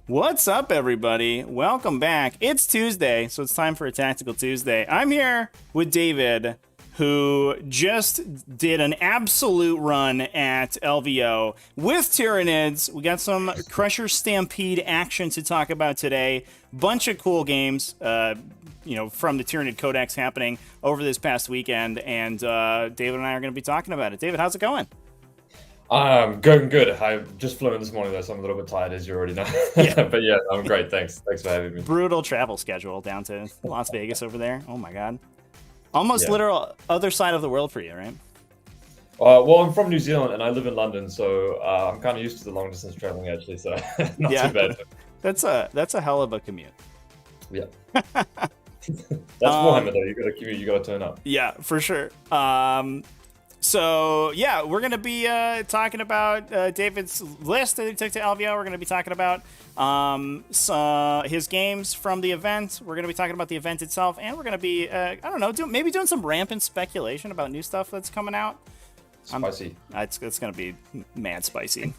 What's up, everybody? Welcome back. It's Tuesday, so it's time for a Tactical Tuesday. I'm here with David, who just did an absolute run at LVO with Tyranids. We got some Crusher Stampede action to talk about today. Bunch of cool games, from the Tyranid Codex happening over this past weekend, and David and I are going to be talking about it. David, how's it going? Going good. I just flew in this morning though, so I'm a little bit tired, as you already know. Yeah. But yeah, I'm great. Thanks for having me. Brutal travel schedule down to Las Vegas over there. Oh my god. Almost Yeah. literal other side of the world for you, right? Well, I'm from New Zealand and I live in London, so I'm kind of used to the long distance traveling actually, so not Yeah. too bad. That's a hell of a commute. Yeah. That's Warhammer though. You got to commute. You got to turn up. Yeah, for sure. So yeah, we're gonna be talking about David's list that he took to LVO. We're gonna be talking about his games from the event. We're gonna be talking about the event itself, and we're gonna be maybe doing some rampant speculation about new stuff that's coming out. Spicy. It's gonna be mad spicy.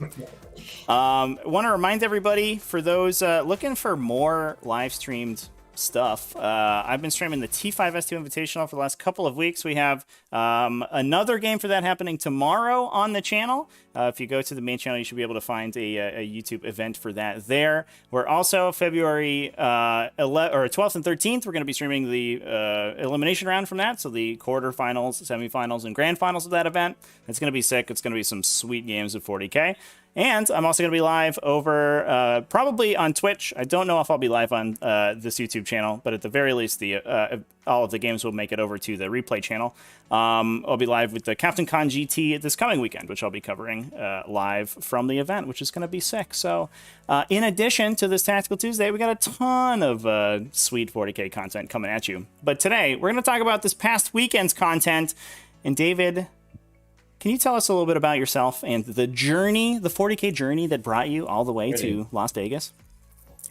Want to remind everybody, for those looking for more live streamed stuff, I've been streaming the T5S2 Invitational for the last couple of weeks. We have another game for that happening tomorrow on the channel. If you go to the main channel, you should be able to find a YouTube event for that there. We're also February 12th and 13th, we're going to be streaming the elimination round from that, so the quarterfinals, semifinals, and grand finals of that event. It's going to be sick. It's going to be some sweet games of 40k. And I'm also going to be live over probably on Twitch. I don't know if I'll be live on this YouTube channel, but at the very least, all of the games will make it over to the replay channel. I'll be live with the Captain Con GT this coming weekend, which I'll be covering live from the event, which is going to be sick. So in addition to this Tactical Tuesday, we got a ton of sweet 40k content coming at you. But today, we're going to talk about this past weekend's content. And David, can you tell us a little bit about yourself and the journey, the 40k journey that brought you all the way to Las Vegas?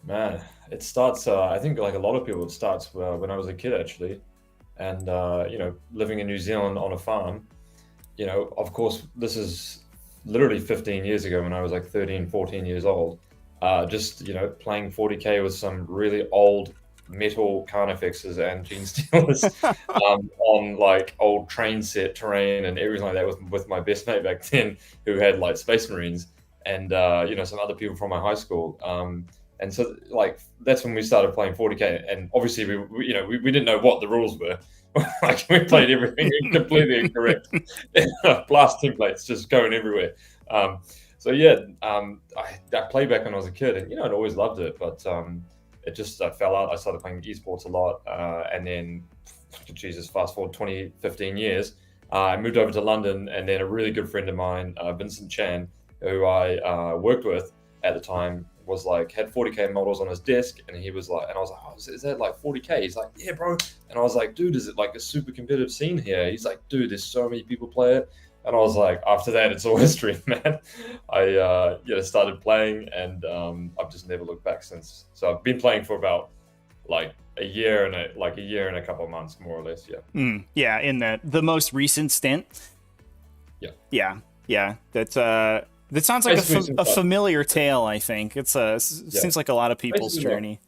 Man, it starts. I think like a lot of people, it starts when I was a kid actually, and living in New Zealand on a farm. Of course, this is literally 15 years ago when I was like 13, 14 years old. Just playing 40k with some really old metal carnifexes and gene stealers on like old train set terrain and everything like that with my best mate back then, who had like Space Marines and some other people from my high school. And so like that's when we started playing 40k, and obviously we didn't know what the rules were. Like we played everything completely incorrect. Blast templates just going everywhere. So yeah, I played back when I was a kid, and I'd always loved it, but it just fell out. I started playing esports a lot, and then, Jesus, fast forward 15 years, I moved over to London, and then a really good friend of mine, Vincent Chan, who I worked with at the time, was like, had 40k models on his desk, and he was like, and I was like, oh, is that like 40k? He's like, yeah, bro. And I was like, dude, is it like a super competitive scene here? He's like, dude, there's so many people play it. And I was like, after that, it's all history, man. I started playing, and I've just never looked back since. So I've been playing for about like a year and a couple of months, more or less. Yeah. Yeah, in the most recent stint. Yeah. Yeah. That sounds like a familiar tale. I think seems like a lot of people's journey.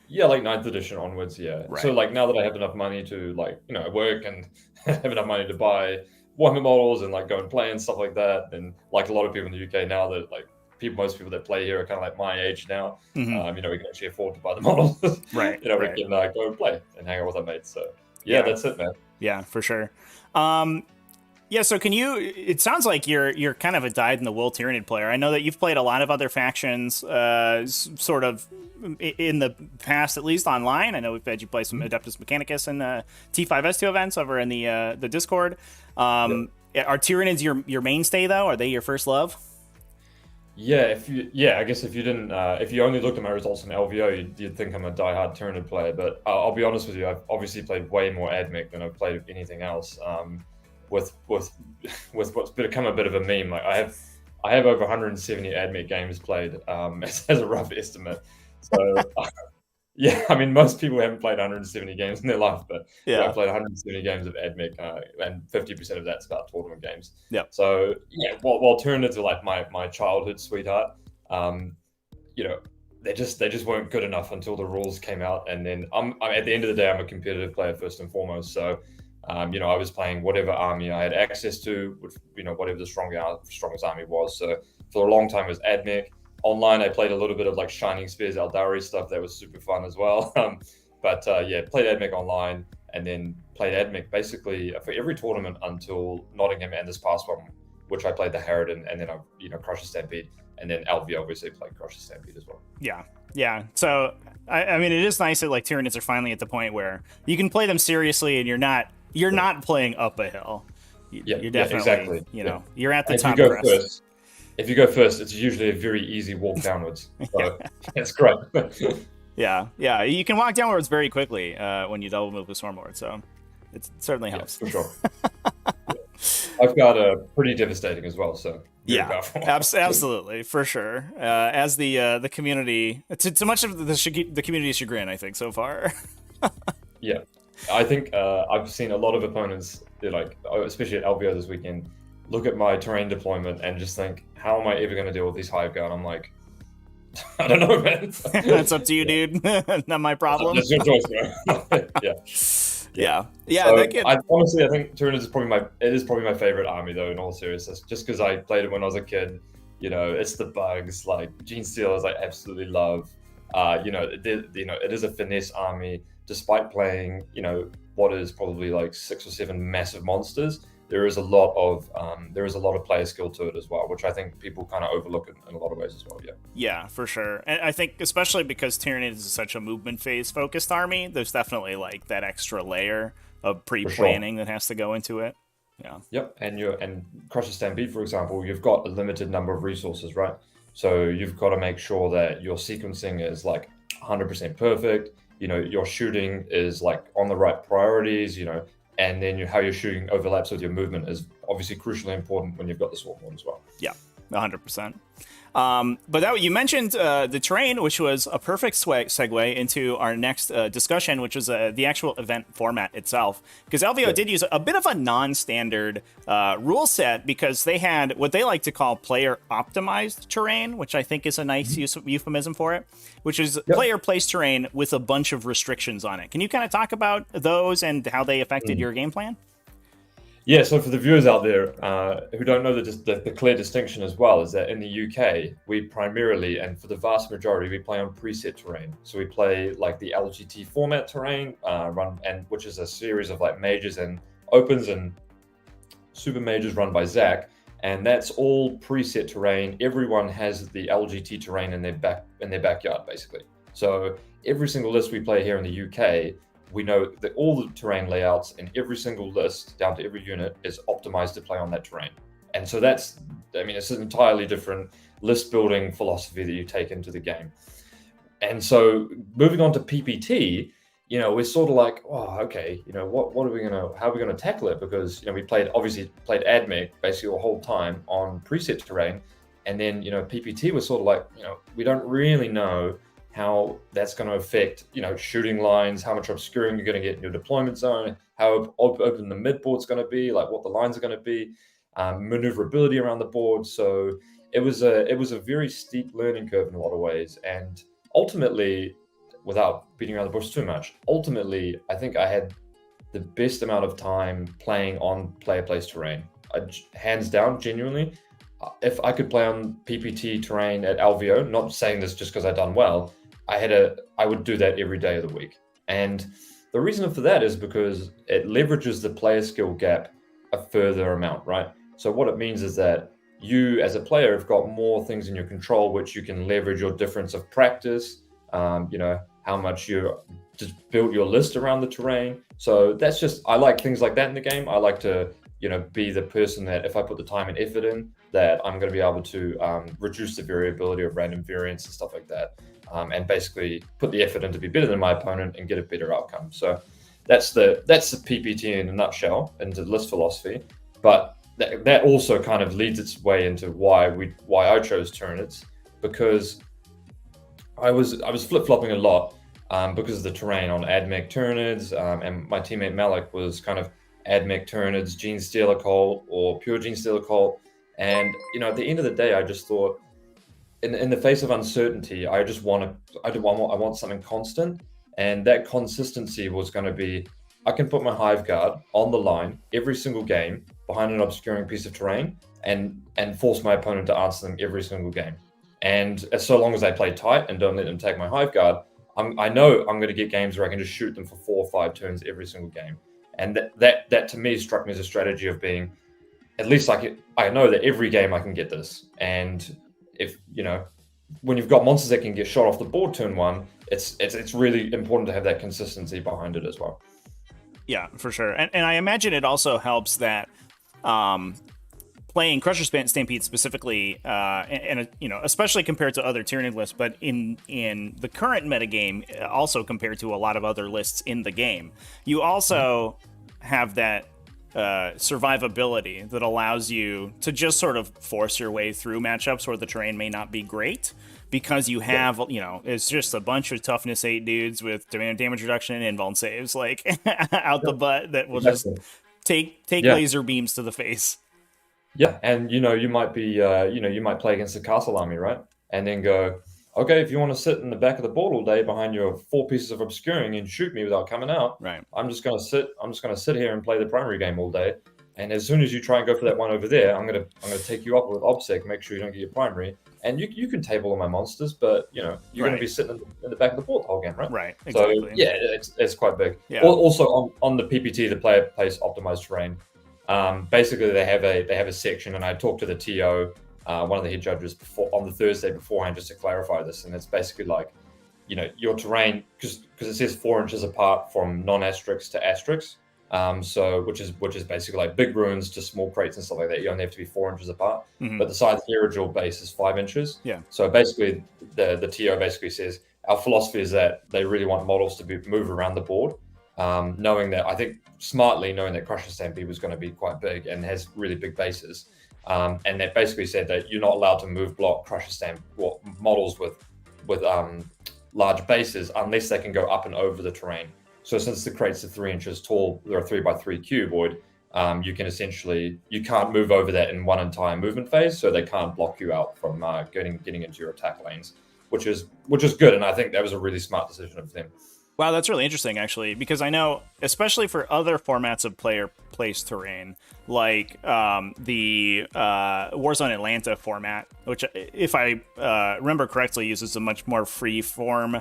Yeah, like 9th edition onwards. Yeah. Right. So like now that I have enough money to work and have enough money to buy Warhammer models and like go and play and stuff like that, and like a lot of people in the UK now, that like most people that play here are kind of like my age now. Mm-hmm. We can actually afford to buy the models. Right. We can go and play and hang out with our mates. So yeah, that's it, man. Yeah, for sure. Yeah, so it sounds like you're kind of a dyed-in-the-wool Tyranid player. I know that you've played a lot of other factions, sort of in the past, at least online. I know we've had you play some Adeptus Mechanicus and T5S2 events over in the Discord. Are Tyranids your mainstay, though? Are they your first love? Yeah, I guess if you didn't, if you only looked at my results in LVO, you'd think I'm a diehard Tyranid player. But I'll be honest with you, I've obviously played way more AdMech than I've played anything else. With what's become a bit of a meme, like I have over 170 AdMech games played, as a rough estimate. So yeah, I mean most people haven't played 170 games in their life, but Yeah. I played 170 games of AdMech, and 50% of that's about tournament games. Yeah. So yeah, while Tyranids are like my childhood sweetheart, they just weren't good enough until the rules came out. And then I'm at the end of the day, I'm a competitive player first and foremost. So, you know, I was playing whatever army I had access to, which, you know, whatever the strongest army was. So for a long time it was Admech. Online, I played a little bit of like Shining Spears, Eldari stuff. That was super fun as well. But yeah, played Admech online, and then played Admech basically for every tournament until Nottingham and this past one, which I played the Harridan, and then I, you know, Crusher Stampede. And then LVO obviously played Crusher Stampede as well. Yeah. So, I mean, it is nice that like Tyranids are finally at the point where you can play them seriously, and you're not playing up a hill. You're definitely, exactly. You know, you're at the and top crest. If you go first, it's usually a very easy walk downwards. So it's great. Yeah. You can walk downwards very quickly when you double move with Stormlord, so it certainly helps. For sure. I've got a pretty devastating as well, so absolutely, for sure. As the community, to much of the community's chagrin, I think so far. Yeah, I think I've seen a lot of opponents, like especially at LVO this weekend, look at my terrain deployment and just think, how am I ever going to deal with these hive guard? I'm like, I don't know, man. That's up to you, dude. Not my problem. That's your choice, man. Yeah. So honestly, I think Tyranids is probably my favorite army, though, in all seriousness, just because I played it when I was a kid. You know, it's the bugs, like Gene Stealers I absolutely love. You know, it is a finesse army, despite playing, you know, what is probably like 6 or 7 massive monsters. There is a lot of player skill to it as well, which I think people kind of overlook in a lot of ways as well. Yeah, for sure. And I think especially because Tyranids is such a movement phase focused army, there's definitely like that extra layer of pre-planning that has to go into it. Yeah. Yep. And Crusher Stampede, for example, you've got a limited number of resources, right? So you've got to make sure that your sequencing is like 100% perfect. You know, your shooting is like on the right priorities. You know. And then how you're shooting overlaps with your movement is obviously crucially important when you've got the Swarmlord as well. Yeah, 100%. But you mentioned the terrain, which was a perfect segue into our next discussion, which was the actual event format itself. Because LVO did use a bit of a non-standard rule set, because they had what they like to call player-optimized terrain, which I think is a nice euphemism for it, which is player-placed terrain with a bunch of restrictions on it. Can you kind of talk about those and how they affected your game plan? Yeah, so for the viewers out there who don't know the clear distinction as well, is that in the UK, we primarily, and for the vast majority, we play on preset terrain. So we play like the LGT format terrain, which is a series of like majors and opens and super majors run by Zach. And that's all preset terrain. Everyone has the LGT terrain in their backyard, basically. So every single list we play here in the UK, we know that all the terrain layouts in every single list, down to every unit, is optimized to play on that terrain. And so it's an entirely different list building philosophy that you take into the game. And so moving on to PPT, you know, we're sort of like, oh, okay, you know, how are we gonna tackle it? Because, you know, we played Admech basically the whole time on preset terrain. And then, you know, PPT was sort of like, you know, we don't really know how that's going to affect, you know, shooting lines, how much obscuring you're going to get in your deployment zone, how open the mid board's going to be, like what the lines are going to be, maneuverability around the board. So it was a very steep learning curve in a lot of ways. And ultimately, without beating around the bush too much, I think I had the best amount of time playing on player-placed terrain. Hands down, genuinely, if I could play on PPT terrain at LVO, not saying this just because I'd done well, I would do that every day of the week. And the reason for that is because it leverages the player skill gap a further amount, right? So what it means is that you as a player have got more things in your control, which you can leverage your difference of practice, you know, how much you just built your list around the terrain. So I like things like that in the game. I like to, you know, be the person that if I put the time and effort in, that I'm going to be able to reduce the variability of random variance and stuff like that. And basically put the effort in to be better than my opponent and get a better outcome. So that's the PPT in a nutshell, into list philosophy. But that also kind of leads its way into why I chose Tyranids, because I was flip-flopping a lot because of the terrain on Admech Tyranids, and my teammate Malik was kind of Admech Tyranids, Gene Stealer Cult, or pure Gene Stealer Cult. And, you know, at the end of the day, I just thought, in the face of uncertainty, I want something constant, and that consistency was going to be, I can put my hive guard on the line every single game behind an obscuring piece of terrain, and force my opponent to answer them every single game. And as so long as I play tight and don't let them take my hive guard, I know I'm going to get games where I can just shoot them for 4 or 5 turns every single game. And that to me struck me as a strategy of being, at least I know that every game I can get this. And if when you've got monsters that can get shot off the board turn 1, it's really important to have that consistency behind it as well. Yeah, for sure. And I imagine it also helps that playing Crusher Stampede specifically, and especially compared to other Tyranid lists, but in the current metagame, also compared to a lot of other lists in the game, you also have that survivability that allows you to just sort of force your way through matchups where the terrain may not be great, because you have, it's just a bunch of toughness 8 dudes with damage reduction and invuln saves, like, out the butt that will just take laser beams to the face. Yeah, and you might be, you might play against the castle army, right? And then go, okay, if you want to sit in the back of the board all day behind your 4 pieces of obscuring and shoot me without coming out, right? I'm just gonna sit here and play the primary game all day. And as soon as you try and go for that one over there, I'm gonna take you up with obsec, make sure you don't get your primary. And you can table on my monsters, but you're going to be sitting in the back of the board the whole game, right? Right. Exactly. So yeah, it's quite big. Yeah. Also on the PPT, the player plays optimized terrain. Basically, they have a section, and I talked to the TO, one of the head judges, on the Thursday beforehand, just to clarify this. And it's basically like, your terrain, because it says 4 inches apart from non-asterisks to asterisks. So which is basically like big ruins to small crates and stuff like that. You only have to be 4 inches apart, but the size of the original base is 5 inches. Yeah. So basically, the TO basically says our philosophy is that they really want models to move around the board, knowing that Crusher Stampede was going to be quite big and has really big bases, and they basically said that you're not allowed to move block models with large bases unless they can go up and over the terrain. So since the crates are 3 inches tall, they're a 3x3 cuboid, you can't move over that in one entire movement phase, so they can't block you out from getting into your attack lanes, which is good, and I think that was a really smart decision of them. Wow, that's really interesting, actually, because I know, especially for other formats of player-placed terrain, like the Warzone Atlanta format, which, if I remember correctly, uses a much more free-form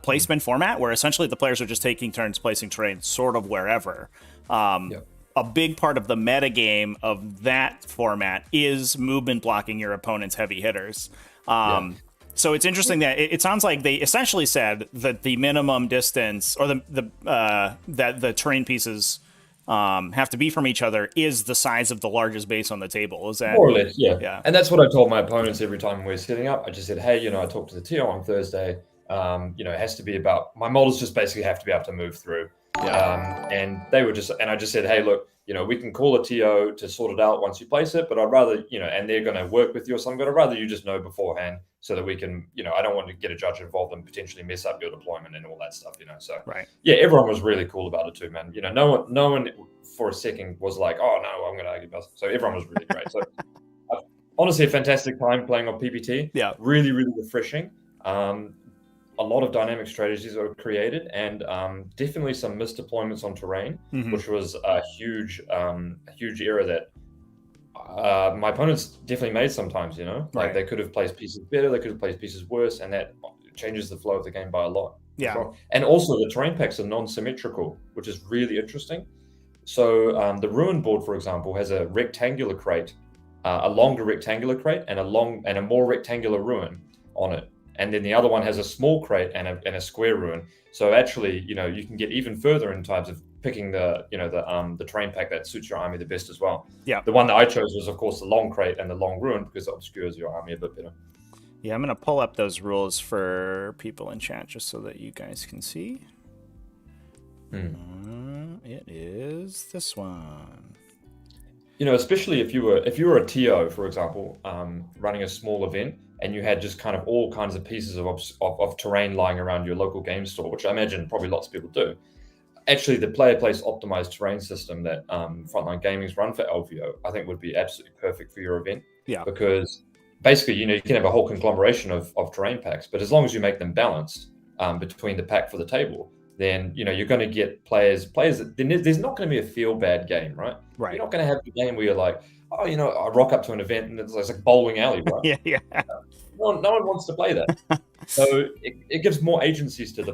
placement format, where essentially the players are just taking turns placing terrain sort of wherever. A big part of the metagame of that format is movement blocking your opponent's heavy hitters. So it's interesting that it sounds like they essentially said that the minimum distance, or that the terrain pieces have to be from each other, is the size of the largest base on the table. Is that more or less? Yeah. And that's what I told my opponents every time we're setting up. I just said, hey, I talked to the TO on Thursday. It has to be about, my models just basically have to be able to move through. And I just said, hey, look, we can call a TO to sort it out once you place it, but I'd rather, and they're going to work with you or something, but I'd rather you just know beforehand, so that we can, I don't want to get a judge involved and potentially mess up your deployment and all that stuff, so. Right. Yeah, everyone was really cool about it too, man. No one for a second was like, oh no, I'm going to argue about it. So everyone was really great. So honestly, a fantastic time playing on PPT. Yeah. Really, really refreshing. A lot of dynamic strategies were created, and definitely some missed deployments on terrain, which was a huge error that my opponents definitely made sometimes, like they could have placed pieces better, they could have placed pieces worse, and that changes the flow of the game by a lot. Yeah. And also the terrain packs are non-symmetrical, which is really interesting. So the ruin board, for example, has a rectangular crate, a longer rectangular crate, and a more rectangular ruin on it. And then the other one has a small crate and a square ruin. So actually, you can get even further in terms of picking the terrain pack that suits your army the best as well. Yeah. The one that I chose was, of course, the long crate and the long ruin, because it obscures your army a bit better. Yeah, I'm going to pull up those rules for people in chat just so that you guys can see. It is this one. Especially if you were a TO, for example, running a small event, and you had just kind of all kinds of pieces of terrain lying around your local game store, which I imagine probably lots of people do. Actually, the player place optimized terrain system that Frontline Gaming's run for LVO, I think would be absolutely perfect for your event. Yeah. Because basically, you can have a whole conglomeration of terrain packs, but as long as you make them balanced between the pack for the table, then you're going to get players that there's not going to be a feel bad game, right? You're not going to have the game where you're like, oh, I rock up to an event and it's like bowling alley, right? yeah. No one wants to play that. So it gives more agency to the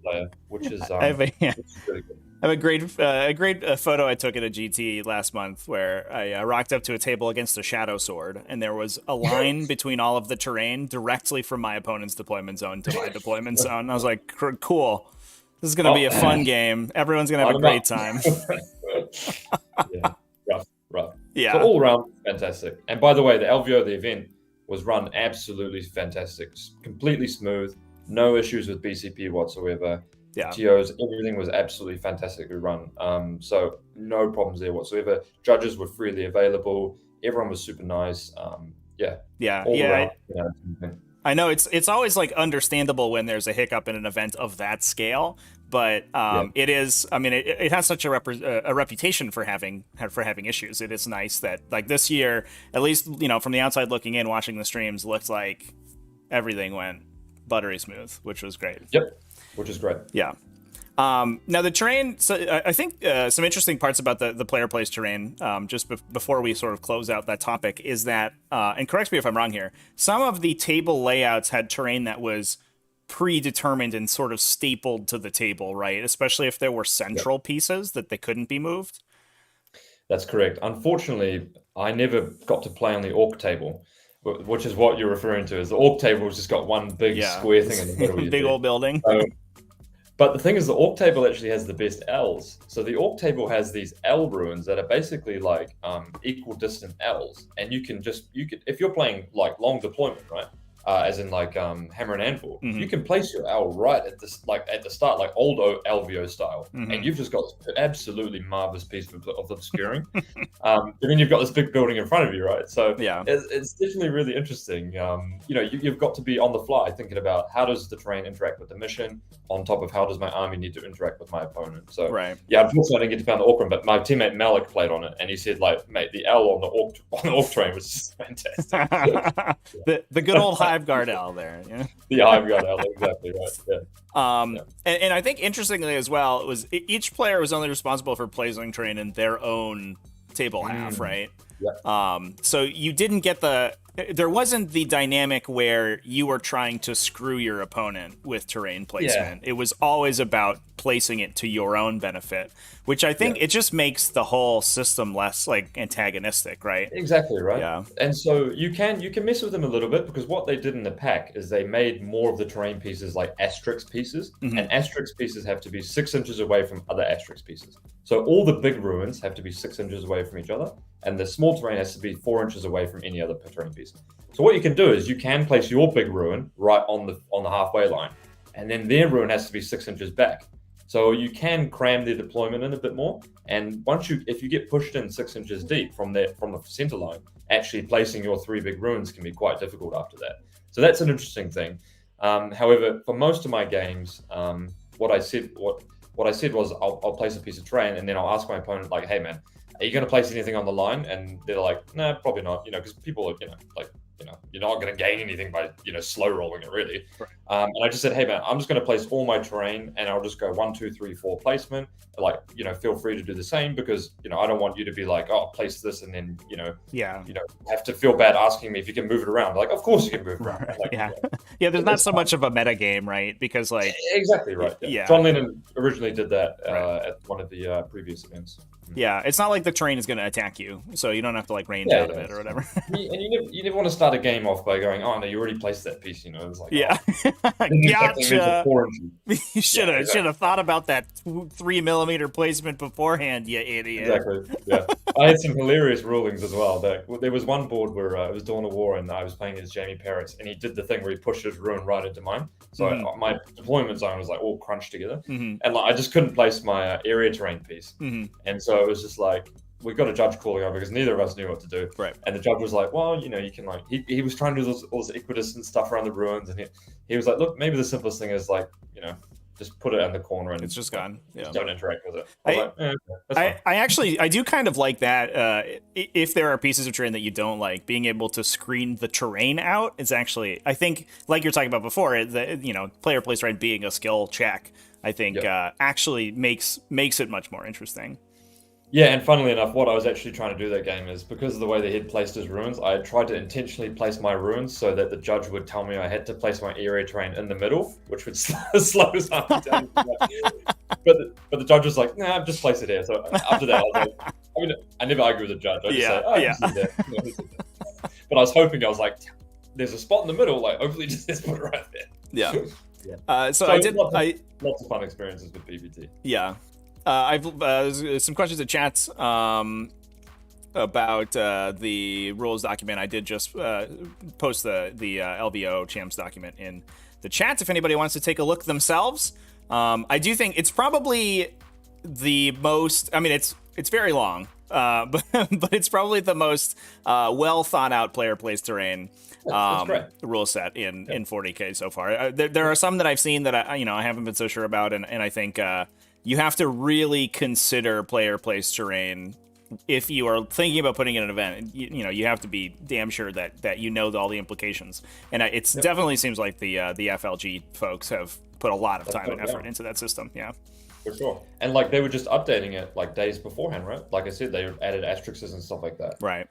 player, which is which is really good. I have a great photo I took at a GT last month where I rocked up to a table against a shadow sword, and there was a line between all of the terrain directly from my opponent's deployment zone to my deployment zone. And I was like, cool. This is going to be a fun game. Everyone's going to have a great time. Yeah, rough. Yeah. So all around, fantastic. And by the way, the LVO, the event, was run absolutely fantastic. Completely smooth. No issues with BCP whatsoever. Yeah. TOs, everything was absolutely fantastically run. So no problems there whatsoever. Judges were freely available. Everyone was super nice. Yeah. All around, I know it's always like understandable when there's a hiccup in an event of that scale, but it is. I mean, it has such a reputation for having issues. It is nice that like this year, at least from the outside looking in, watching the streams, looked like everything went buttery smooth, which was great. Yep, which is great. Yeah. Now the terrain, so I think some interesting parts about the player plays terrain, just before we sort of close out that topic, is that, and correct me if I'm wrong here, some of the table layouts had terrain that was predetermined and sort of stapled to the table, right? Especially if there were central pieces that they couldn't be moved. That's correct. Unfortunately, I never got to play on the orc table, which is what you're referring to. Is the orc table has just got one big square thing in the middle. Big old building. But the thing is, the orc table actually has the best L's. So the orc table has these L ruins that are basically like equal distant L's, and you can if you're playing like long deployment, right? As in like hammer and anvil, you can place your L right at the start, like old LVO style, and you've just got this absolutely marvelous piece of obscuring. And then you've got this big building in front of you, right? So it's definitely really interesting. You've got to be on the fly thinking about how does the terrain interact with the mission, on top of how does my army need to interact with my opponent. So unfortunately I didn't get to play on the orc one, but my teammate Malik played on it, and he said, like, mate, the L on the orc terrain was just fantastic. the good old Hive Guard L there. Yeah? The Hive Guard L, exactly right. Yeah. And I think interestingly as well, it was each player was only responsible for placing terrain in their own table half, right? Yeah. So you didn't get there wasn't the dynamic where you were trying to screw your opponent with terrain placement. It was always about placing it to your own benefit, which I think it just makes the whole system less like antagonistic, right? Exactly right. Yeah. And so you can mess with them a little bit, because what they did in the pack is they made more of the terrain pieces like asterisk pieces, and asterisk pieces have to be 6 inches away from other asterisk pieces. So all the big ruins have to be 6 inches away from each other, and the small terrain has to be 4 inches away from any other terrain piece. So what you can do is you can place your big ruin right on the halfway line, and then their ruin has to be 6 inches back. So you can cram their deployment in a bit more, and if you get pushed in 6 inches deep from the center line, actually placing your 3 big ruins can be quite difficult after that. So that's an interesting thing. However, for most of my games, what I said was I'll place a piece of terrain, and then I'll ask my opponent, like, hey man, are you going to place anything on the line? And they're like, no, probably not, because people are, you're not going to gain anything by, slow rolling it, really. Right. And I just said, hey man, I'm just going to place all my terrain, and I'll just go 1, 2, 3, 4 placement. Like, feel free to do the same, because, I don't want you to be like, oh, place this, and then, have to feel bad asking me if you can move it around. Like, of course you can move it around. Like, there's not so much of a meta game, right? Because like exactly right. Yeah. John Lennon originally did that at one of the previous events. Yeah, it's not like the terrain is going to attack you, so you don't have to like range out of it or whatever. And you never want to start a game off by going, oh no, you already placed that piece. It's like, gotcha. You should have thought about that 3mm placement beforehand, you idiot. Exactly. Yeah, I had some hilarious rulings as well. There was one board where it was Dawn of War, and I was playing as Jamie Parris, and he did the thing where he pushed his ruin right into mine. So my deployment zone was like all crunched together, and like I just couldn't place my area terrain piece, and so it was just like, we got a judge calling over because neither of us knew what to do. Right. And the judge was like, well, you can like, he was trying to do all this equidistant stuff around the ruins, and he was like, look, maybe the simplest thing is like, just put it in the corner and it's just gone. Yeah. Just don't interact with it. I I do kind of like that. If there are pieces of terrain that you don't like, being able to screen the terrain out is actually, I think, like you're talking about before, player place terrain being a skill check, I think actually makes it much more interesting. Yeah, and funnily enough, what I was actually trying to do that game is, because of the way the head placed his ruins, I tried to intentionally place my ruins so that the judge would tell me I had to place my area terrain in the middle, which would slow his army down. But the judge was like, nah, just place it here. So after that, I was like, I never argue with the judge. I just say, but I was hoping, I was like, there's a spot in the middle, like hopefully just put it right there. Yeah. So I did lots of fun experiences with PvT. Yeah. I've some questions in chats about the rules document. I did just post the LVO champs document in the chat if anybody wants to take a look themselves. I do think it's probably the most. I mean, it's very long, but it's probably the most well thought out player place terrain rule set in 40k so far. There are some that I've seen that I haven't been so sure about, and I think. You have to really consider player place terrain if you are thinking about putting in an event. You have to be damn sure that you know all the implications. And it definitely seems like the FLG folks have put a lot of time and effort into that system. Yeah. For sure. And like they were just updating it like days beforehand, right? Like I said, they added asterisks and stuff like that. Right.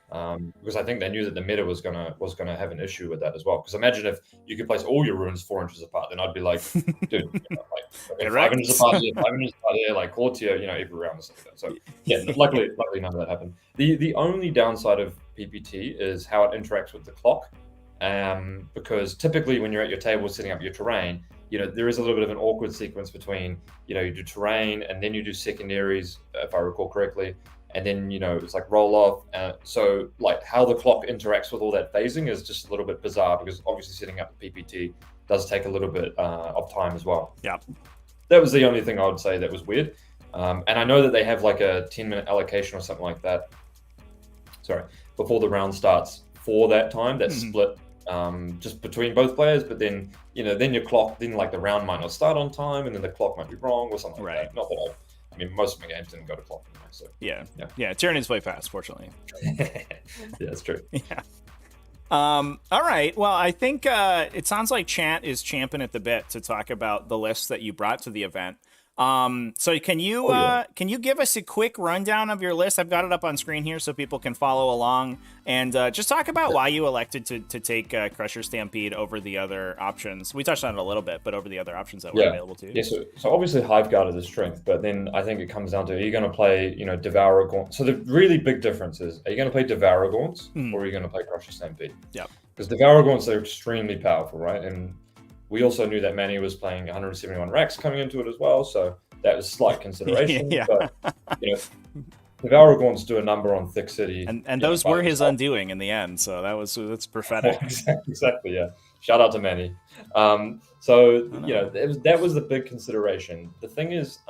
Because I think they knew that the meta was gonna have an issue with that as well. Because imagine if you could place all your ruins 4 inches apart, then I'd be like, dude, okay, 5 inches apart here, 5 inches apart here, like Cortia, every round or something like that. So yeah, luckily none of that happened. The only downside of PPT is how it interacts with the clock. Because typically when you're at your table setting up your terrain, there is a little bit of an awkward sequence between, you do terrain and then you do secondaries, if I recall correctly, and then, it's like roll off. So like how the clock interacts with all that phasing is just a little bit bizarre, because obviously setting up the PPT does take a little bit of time as well. Yeah. That was the only thing I would say that was weird. And I know that they have like a 10-minute allocation or something like that. Sorry, before the round starts for that time, that's split just between both players, but then then your clock, then like the round might not start on time, and then the clock might be wrong or something like that. Not that I mean, most of my games didn't go to clock anyway, so yeah. Tyranids play fast, fortunately. Yeah, that's true. Yeah. All right. Well, I think it sounds like chat is champing at the bit to talk about the list that you brought to the event. So can you give us a quick rundown of your list? I've got it up on screen here so people can follow along, and just talk about why you elected to take Crusher Stampede over the other options. We touched on it a little bit, but over the other options that were available to you. Yeah, so obviously Hive Guard is a strength, but then I think it comes down to, are you going to play, Devourer Gaunts? So the really big difference is, are you going to play Devourer Gaunts or are you going to play Crusher Stampede? Yeah. Because Devourer Gaunts are extremely powerful, right? And we also knew that Manny was playing 171 racks coming into it as well, so that was slight consideration. But Devourer Gaunts do a number on Thick City, and those were his undoing in the end. So that's prophetic. Exactly. Yeah. Shout out to Manny. That was the big consideration. The thing is,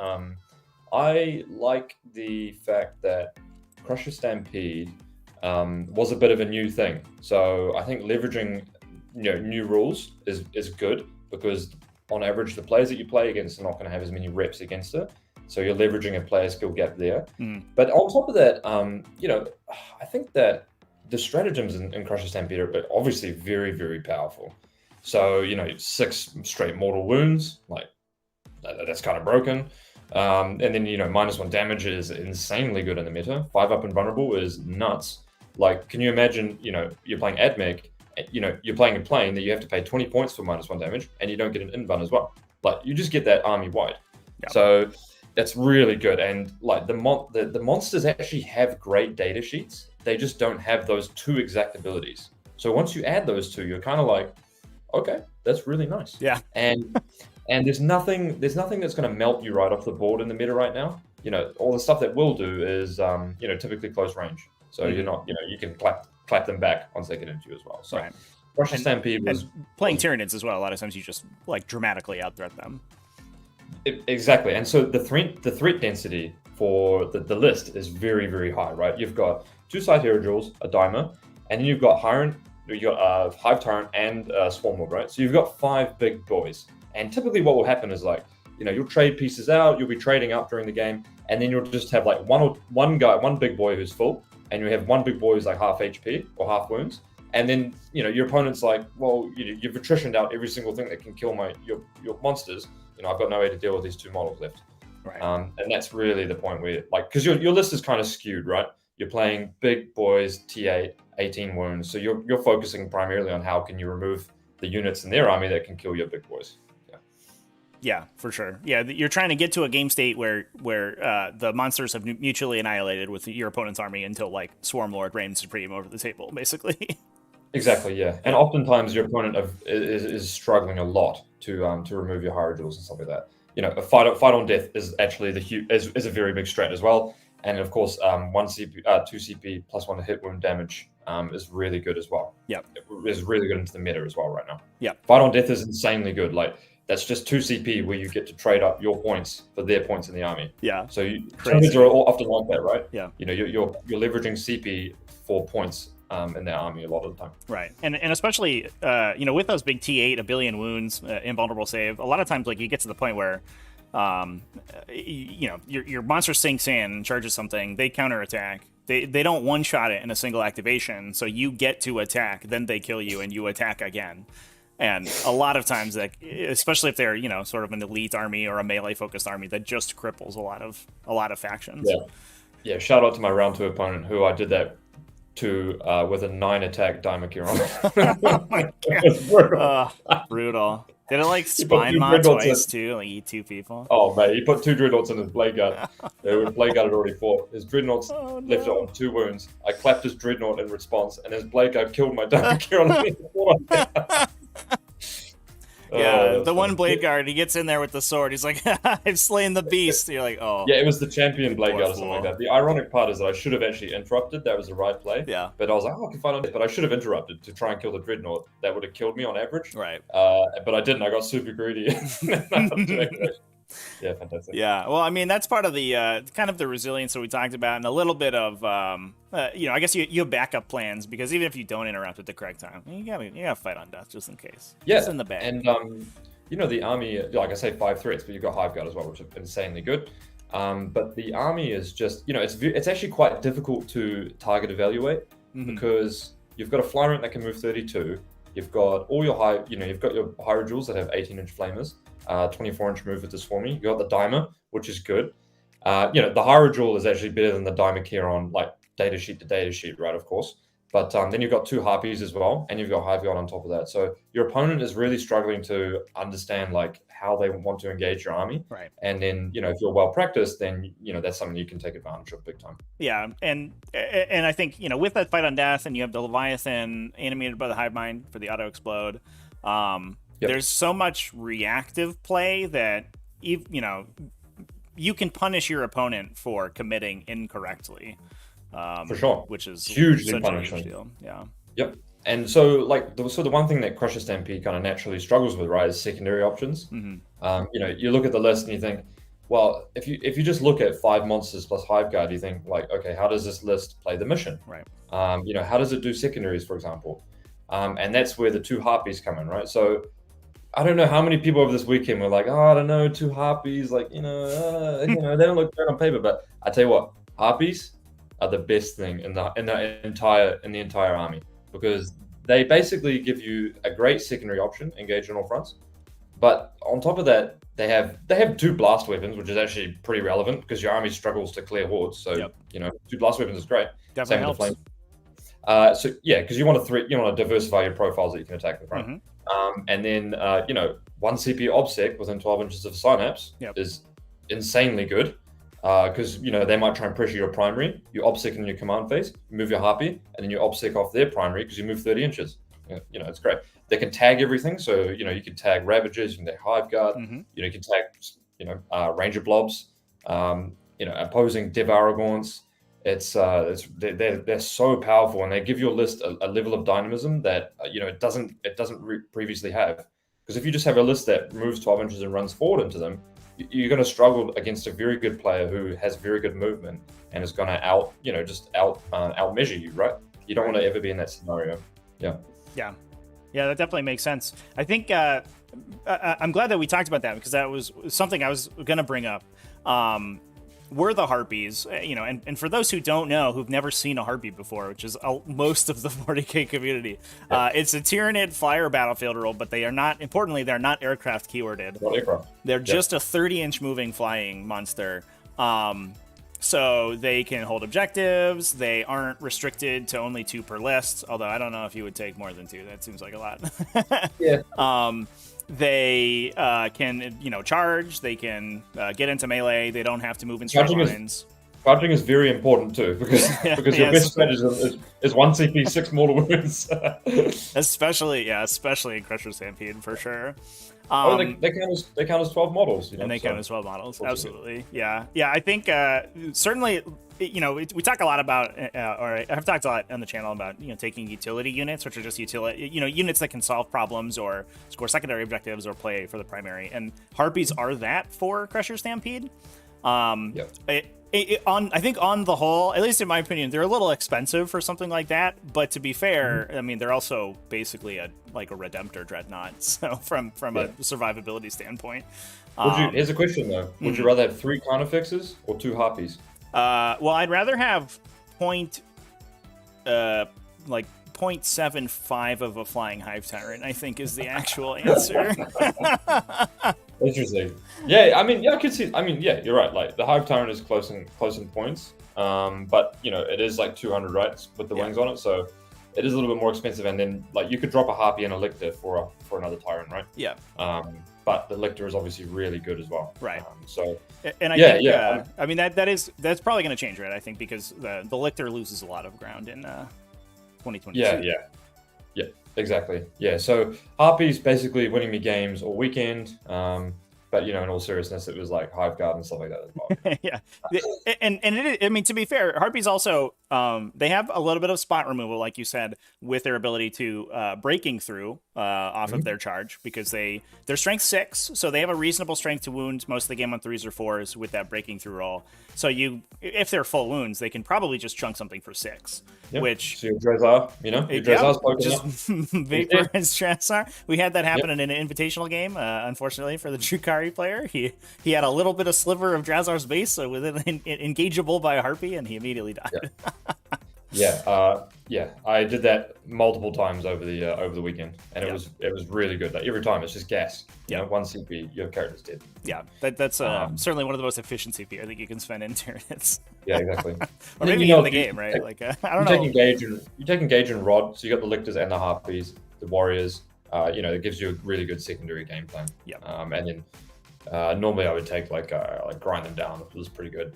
I like the fact that Crusher Stampede was a bit of a new thing. So I think leveraging new rules is good, because on average the players that you play against are not going to have as many reps against it, so you're leveraging a player skill gap there. But on top of that, I think that the stratagems in Crusher Stampede are obviously very, very powerful. So 6 straight mortal wounds, like that's kind of broken, and then -1 damage is insanely good in the meta. 5 up and vulnerable is nuts. Like, can you imagine you're playing Admech, you're playing a plane that you have to pay 20 points for -1 damage, and you don't get an invuln as well. Like, you just get that army wide. Yep. So that's really good. And like the monsters actually have great data sheets. They just don't have those 2 exact abilities. So once you add those 2, you're kind of like, okay, that's really nice. Yeah. And there's nothing that's going to melt you right off the board in the meta right now. All the stuff that will do is typically close range. So you're not, you can clap them back once they get into you as well. So Crusher Stampede was playing Tyranids as well. A lot of times you just like dramatically outthreat them. Exactly. And so the threat density for the list is very, very high, right? You've got 2 Scythe Hero Jewels, a Dimer, and then you've got Hive Tyrant and Swarm Lord, right? So you've got 5 big boys. And typically what will happen is, like, you'll trade pieces out, you'll be trading up during the game, and then you'll just have like one big boy who's full, and you have one big boy who's like half HP or half wounds, and then your opponent's like, well, you've attritioned out every single thing that can kill your monsters. I've got no way to deal with these 2 models left. Right. And that's really the point where, like, because your list is kind of skewed, right? You're playing big boys, T8, 18 wounds, so you're focusing primarily on how can you remove the units in their army that can kill your big boys. Yeah, for sure. Yeah, you're trying to get to a game state where the monsters have mutually annihilated with your opponent's army until like Swarm Lord reigns supreme over the table, basically. Exactly, yeah. And oftentimes your opponent is struggling a lot to remove your Hierodulls and stuff like that. A fight on death is actually is a very big strat as well. And of course, 2 CP plus 1 hit wound damage is really good as well. Yeah, is really good into the meta as well right now. Yeah, fight on death is insanely good. Like that's just 2 CP where you get to trade up your points for their points in the army. Yeah, so Tyranids are often like that, right? Yeah, you're leveraging CP for points in their army a lot of the time. Right, and especially with those big T8, a billion wounds, invulnerable save. A lot of times, like you get to the point where your monster sinks in, charges something, they counterattack. They don't one-shot it in a single activation, so you get to attack, then they kill you, and you attack again. And a lot of times, that, especially if they're sort of an elite army or a melee-focused army, that just cripples a lot of factions. Yeah. Shout out to my round 2 opponent who I did that to with a 9 attack Daimakieron. Oh my god, brutal. Did it like spine mod twice too, like eat 2 people? Oh man, he put 2 dreadnoughts in his blade guard. Blade guard had already fought. His dreadnoughts left it on 2 wounds. I clapped his dreadnought in response, and his blade guard killed my Daimakieron. Yeah, the one blade guard, he gets in there with the sword. He's like, I've slain the beast. You're like, oh. Yeah, it was the champion blade guard or something like that. The ironic part is that I should have actually interrupted. That was the right play. Yeah. But I was like, I can fight on it. But I should have interrupted to try and kill the dreadnought. That would have killed me on average. Right. But I didn't. I got super greedy. Yeah, fantastic. Yeah, well, I mean, that's part of the kind of the resilience that we talked about, and a little bit of, I guess you have backup plans, because even if you don't interrupt at the correct time, you gotta fight on death just in case. Yeah, it's in the bag. And the army, like I say, 5 threats, but you've got Hive Guard as well, which is insanely good. But the army is just, it's actually quite difficult to target evaluate because you've got a Flyrant that can move 32. You've got all your you've got your Hierodulls that have 18-inch flamers. 24-inch move with the Swarmy. You got the Dimer, which is good. The Hierodull is actually better than the Daimakieron, like data sheet to data sheet, right? Of course. But then you've got 2 Harpies as well, and you've got Hive Guard on top of that. So your opponent is really struggling to understand like how they want to engage your army. Right. And then if you're well practiced, then that's something you can take advantage of big time. Yeah, and I think with that fight on death, and you have the Leviathan animated by the Hive Mind for the auto explode. There's so much reactive play that you can punish your opponent for committing incorrectly. For sure, which is hugely such punishing. A huge deal. Yeah. Yep. And so the one thing that Crusher Stampede kind of naturally struggles with, right, is secondary options. You look at the list and you think, well, if you just look at 5 monsters plus Hive Guard, you think like, okay, how does this list play the mission? Right. How does it do secondaries, for example? And that's where the 2 Harpies come in, right? So I don't know how many people over this weekend were like, oh, I don't know, 2 Harpies, like, they don't look good on paper. But I tell you what, Harpies are the best thing in the entire army, because they basically give you a great secondary option, engage on all fronts. But on top of that, they have 2 blast weapons, which is actually pretty relevant because your army struggles to clear hordes. So 2 blast weapons is great. Definitely helps. Same with the flame. Because you want to diversify your profiles that you can attack in front. And then 1 CP obsec within 12 inches of synapse is insanely good, because they might try and pressure your primary. You obsec in your command phase, you move your Harpy, and then you obsec off their primary because you move 30 inches. It's great. They can tag everything, so you can tag Ravagers, you can tag Hive Guard, you can tag Ranger Blobs, opposing Devour Gaunts. They're so powerful, and they give your list a level of dynamism that it doesn't previously have. Because if you just have a list that moves 12 inches and runs forward into them, you're going to struggle against a very good player who has very good movement and is going to outmeasure you, right? You don't want to ever be in that scenario. Yeah, that definitely makes sense. I think I'm glad that we talked about that, because that was something I was going to bring up. Were the Harpies, and for those who don't know, who've never seen a Harpy before, which is most of the 40k community, it's a Tyranid flyer battlefield rule, but they are not, importantly, they're not aircraft keyworded. Not aircraft. They're just a 30-inch moving flying monster. So they can hold objectives. They aren't restricted to only 2 per list, although I don't know if you would take more than 2. That seems like a lot. Yeah. They can, charge. They can get into melee. They don't have to move in straight lines. Charging is very important too, because your best strategy is 1 CP, 6 mortal wounds. especially in Crusher Stampede, for sure. They count as 12 models. And they count as 12 models. Absolutely. Yeah. I think certainly, we talk a lot about, or I've talked a lot on the channel about, taking utility units, which are just units that can solve problems or score secondary objectives or play for the primary. And Harpies are that for Crusher Stampede. I think on the whole, at least in my opinion, they're a little expensive for something like that. But to be fair, I mean, they're also basically a Redemptor Dreadnought. So from a survivability standpoint. Here's a question though: would you rather have 3 counterfixes or 2 Harpies? Well, I'd rather have 0.75 of a flying hive tyrant, I think, is the actual answer. Interesting. Yeah, I mean, I could see. I mean, yeah, you're right. Like the hive tyrant is close in points, but it is like 200, right, with the wings on it, so it is a little bit more expensive. And then like you could drop a Harpy and a Lictor for another tyrant, right? Yeah. But the Lictor is obviously really good as well. Right. So. And I think, I mean that's probably going to change, right? I think because the Lictor loses a lot of ground in 2022. Yeah, exactly. Yeah, so Harpies basically winning me games all weekend. But in all seriousness, it was like Hive Guard and stuff like that as well. Yeah, and I mean, to be fair, Harpies also they have a little bit of spot removal, like you said, with their ability to breaking through off of their charge, because they're strength 6, so they have a reasonable strength to wound most of the game on 3s or 4s with that breaking through roll. So if they're full wounds, they can probably just chunk something for 6. Yep. Which so your Drezar, poking just vaporize Drezar. We had that happen in an invitational game, unfortunately for the Drukari player. He had a little bit of sliver of Drazar's base, so within engageable by a Harpy, and he immediately died. Yeah, I did that multiple times over the weekend, and it was really good. Like every time, it's just gas. 1 CP, your character's dead. Yeah, that's certainly one of the most efficient CP I think you can spend in Tyranids. Yeah, exactly. Or maybe in the game, right? Like I don't know. You take engage and rod, so you got the Lictors and the Harpies, the Warriors. It gives you a really good secondary game plan. Yeah. And then normally I would take like grind them down. It was pretty good.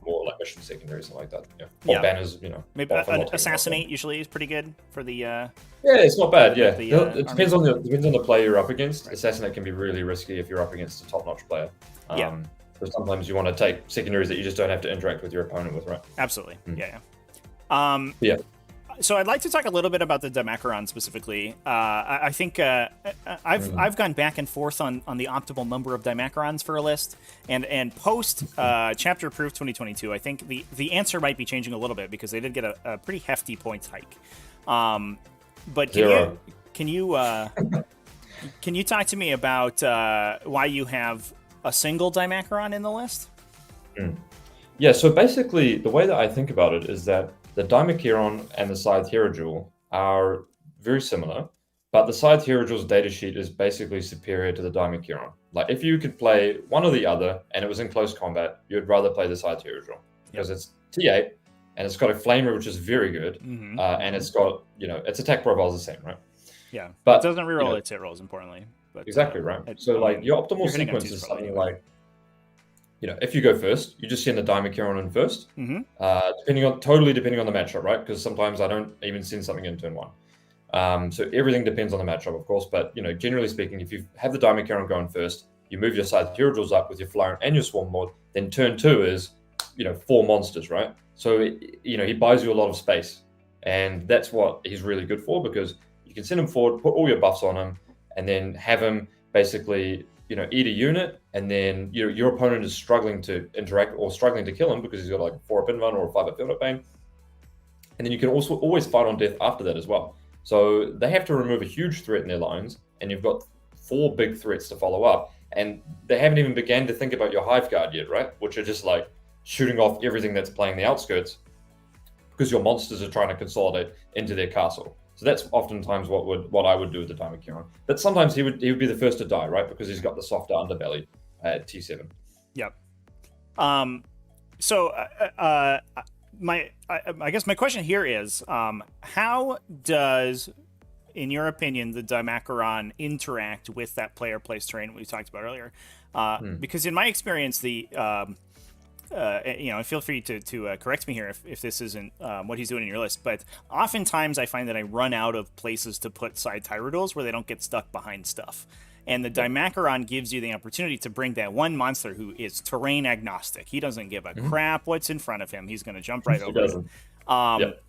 More like mission secondary, something like that. Or banners, Maybe assassinate usually is pretty good for the. Yeah, it's not bad. Yeah, it depends on the player you're up against. Right. Assassinate can be really risky if you're up against a top-notch player. So sometimes you want to take secondaries that you just don't have to interact with your opponent with, right? Absolutely. Yeah. So I'd like to talk a little bit about the Dimacaron specifically. I think I've gone back and forth on the optimal number of Dimacarons for a list, and post Chapter Approved 2022, I think the answer might be changing a little bit, because they did get a pretty hefty points hike. But can you talk to me about why you have a single Dimacaron in the list? Yeah. So basically, the way that I think about it is that the Dimacaron and the Scythe Hero Jewel are very similar, but the Scythe Hero Jewel's datasheet is basically superior to the Dimacaron. Like, if you could play one or the other and it was in close combat, you'd rather play the Scythe Hero Jewel, because it's T8 and it's got a Flamer, which is very good, and it's got, its attack profile is the same, right? Yeah, but it doesn't reroll its hit rolls, importantly. But, exactly right. So, like, your optimal sequence is something like, if you go first, you just send the Dimacaron in first, depending on the matchup, right? Because sometimes I don't even send something in turn 1. So everything depends on the matchup, of course. But generally speaking, if you have the Dimacaron going first, you move your Scythe Hero Jewels up with your Flyer and your Swarm Lord. Then turn 2 is 4 monsters, right? So he buys you a lot of space, and that's what he's really good for, because you can send him forward, put all your buffs on him, and then have him basically eat a unit, and then your opponent is struggling to interact or struggling to kill him because he's got like a 4-up invuln or a 5-up field up bane. And then you can also always fight on death after that as well. So they have to remove a huge threat in their lines, and you've got 4 big threats to follow up, and they haven't even began to think about your Hive Guard yet, right? Which are just like shooting off everything that's playing the outskirts, because your monsters are trying to consolidate into their castle. So that's oftentimes what I would do with the Daimakiron. But sometimes he would be the first to die, right? Because he's got the softer underbelly at T7. Yep. So I guess my question here is, how does, in your opinion, the Daimakiron interact with that player place terrain we talked about earlier? Because in my experience, the feel free to correct me here if this isn't what he's doing in your list, but oftentimes I find that I run out of places to put side Tyranids where they don't get stuck behind stuff. And the Daimakiron gives you the opportunity to bring that one monster who is terrain agnostic. He doesn't give a crap what's in front of him. He's going to jump right over it.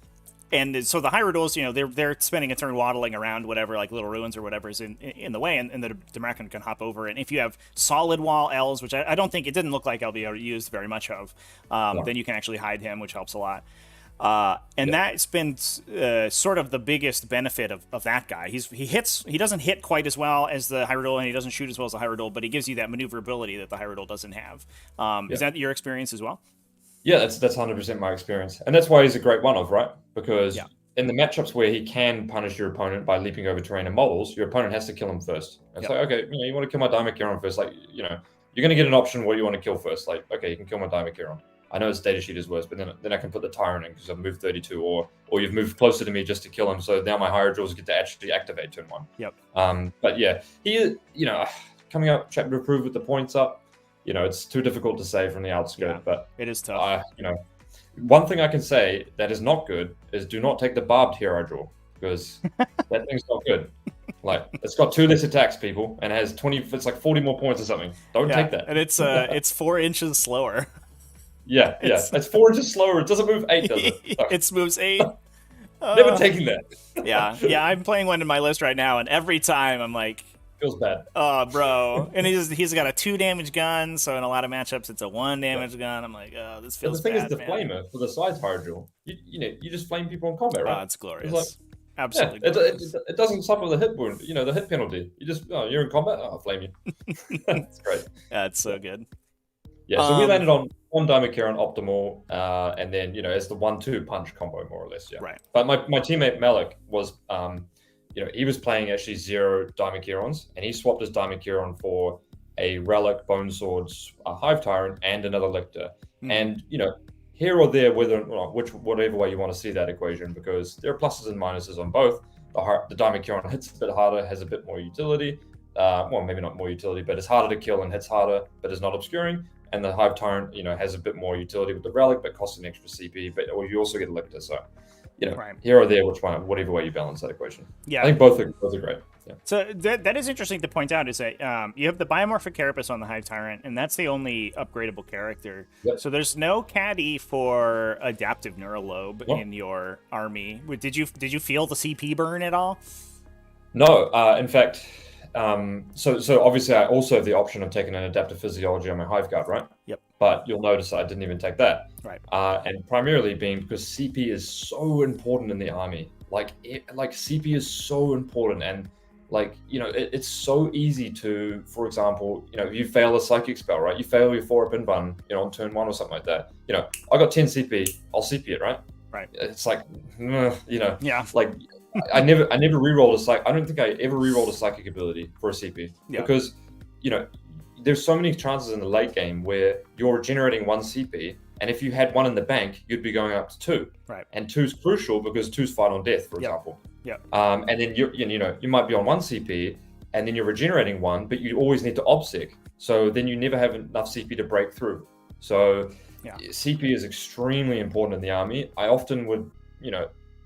And so the Hyrudols, they're spending a turn waddling around whatever, like little ruins or whatever is in the way, and the Daimakiron can hop over. And if you have solid wall elves, which I don't think, it didn't look like LVO used very much of, then you can actually hide him, which helps a lot. That's been sort of the biggest benefit of that guy. He doesn't hit quite as well as the Hyrule, and he doesn't shoot as well as the Hyrule, but he gives you that maneuverability that the Hyrule doesn't have. Is that your experience as well? Yeah, that's 100% my experience. And that's why he's a great one-of, right? Because in the matchups where he can punish your opponent by leaping over terrain and models, your opponent has to kill him first. It's like, okay, you want to kill my Daimakiron first. Like, you're going to get an option what you want to kill first. Like, okay, you can kill my Daimakiron. I know his data sheet is worse, but then I can put the Tyrant in because I've moved 32, or you've moved closer to me just to kill him. So now my Hyrudols get to actually activate turn 1. Yep. But yeah, he, coming up chapter approved with the points up, it's too difficult to say from the outskirt, but it is tough. One thing I can say that is not good is do not take the barbed hero draw, because that thing's not good. Like, it's got 2 less attacks, people, and it has it's like 40 more points or something. Don't take that. And it's 4 inches slower. Yeah. It's 4 inches slower. It doesn't move 8, does it? It moves 8. Never taking that. Yeah. I'm playing one in my list right now, and every time I'm like, feels bad. Oh, bro. And he's got a 2 damage gun, so in a lot of matchups it's a 1 damage gun. I'm like, oh, this feels bad. The thing is, the flamer for the side Hyrule, you just flame people in combat, right? Oh, it's glorious. It's like, absolutely glorious. It doesn't suffer the hit wound, the hit penalty. You just, you're in combat, I'll flame you. It's great. Yeah, it's so good. Yeah, so we landed on Daimakiron optimal, and then, it's the 1-2 punch combo, more or less, yeah. Right. But my teammate Malik was, he was playing actually 0 Daimakirons, and he swapped his Daimakiron for a Relic, Bone Swords, a Hive Tyrant, and another Lictor. And, here or there, whatever way you want to see that equation, because there are pluses and minuses on both. The Daimakiron hits a bit harder, has a bit more utility. Well, maybe not more utility, but it's harder to kill and hits harder, but is not obscuring. And the Hive Tyrant, has a bit more utility with the Relic, but costs an extra CP, or you also get a Lictor, so... here or there, whatever way you balance that equation. Yeah, I think both are great. Yeah. So that is interesting to point out, is that you have the Biomorphic Carapace on the Hive Tyrant, and that's the only upgradable character. Yep. So there's no caddy for Adaptive Neuralobe in your army. Did you feel the CP burn at all? No, in fact, so obviously I also have the option of taking an Adaptive Physiology on my Hive Guard, right? Yep. But you'll notice I didn't even take that. Right. And primarily being because CP is so important in the army. Like CP is so important, and it's so easy to, for example, you fail a psychic spell, right? You fail your 4-up invuln, on turn 1 or something like that. I got 10 CP, I'll CP it, right? Right. It's like, yeah. Like I never re-rolled a psychic. I don't think I ever re-rolled a psychic ability for a CP because, there's so many chances in the late game where you're generating 1 CP, and if you had 1 in the bank, you'd be going up to 2. Right. And 2's crucial because 2's fight on death, for example. Yeah. And then you might be on 1 CP, and then you're regenerating 1, but you always need to obsec. So then you never have enough CP to break through. So CP is extremely important in the army. I often would,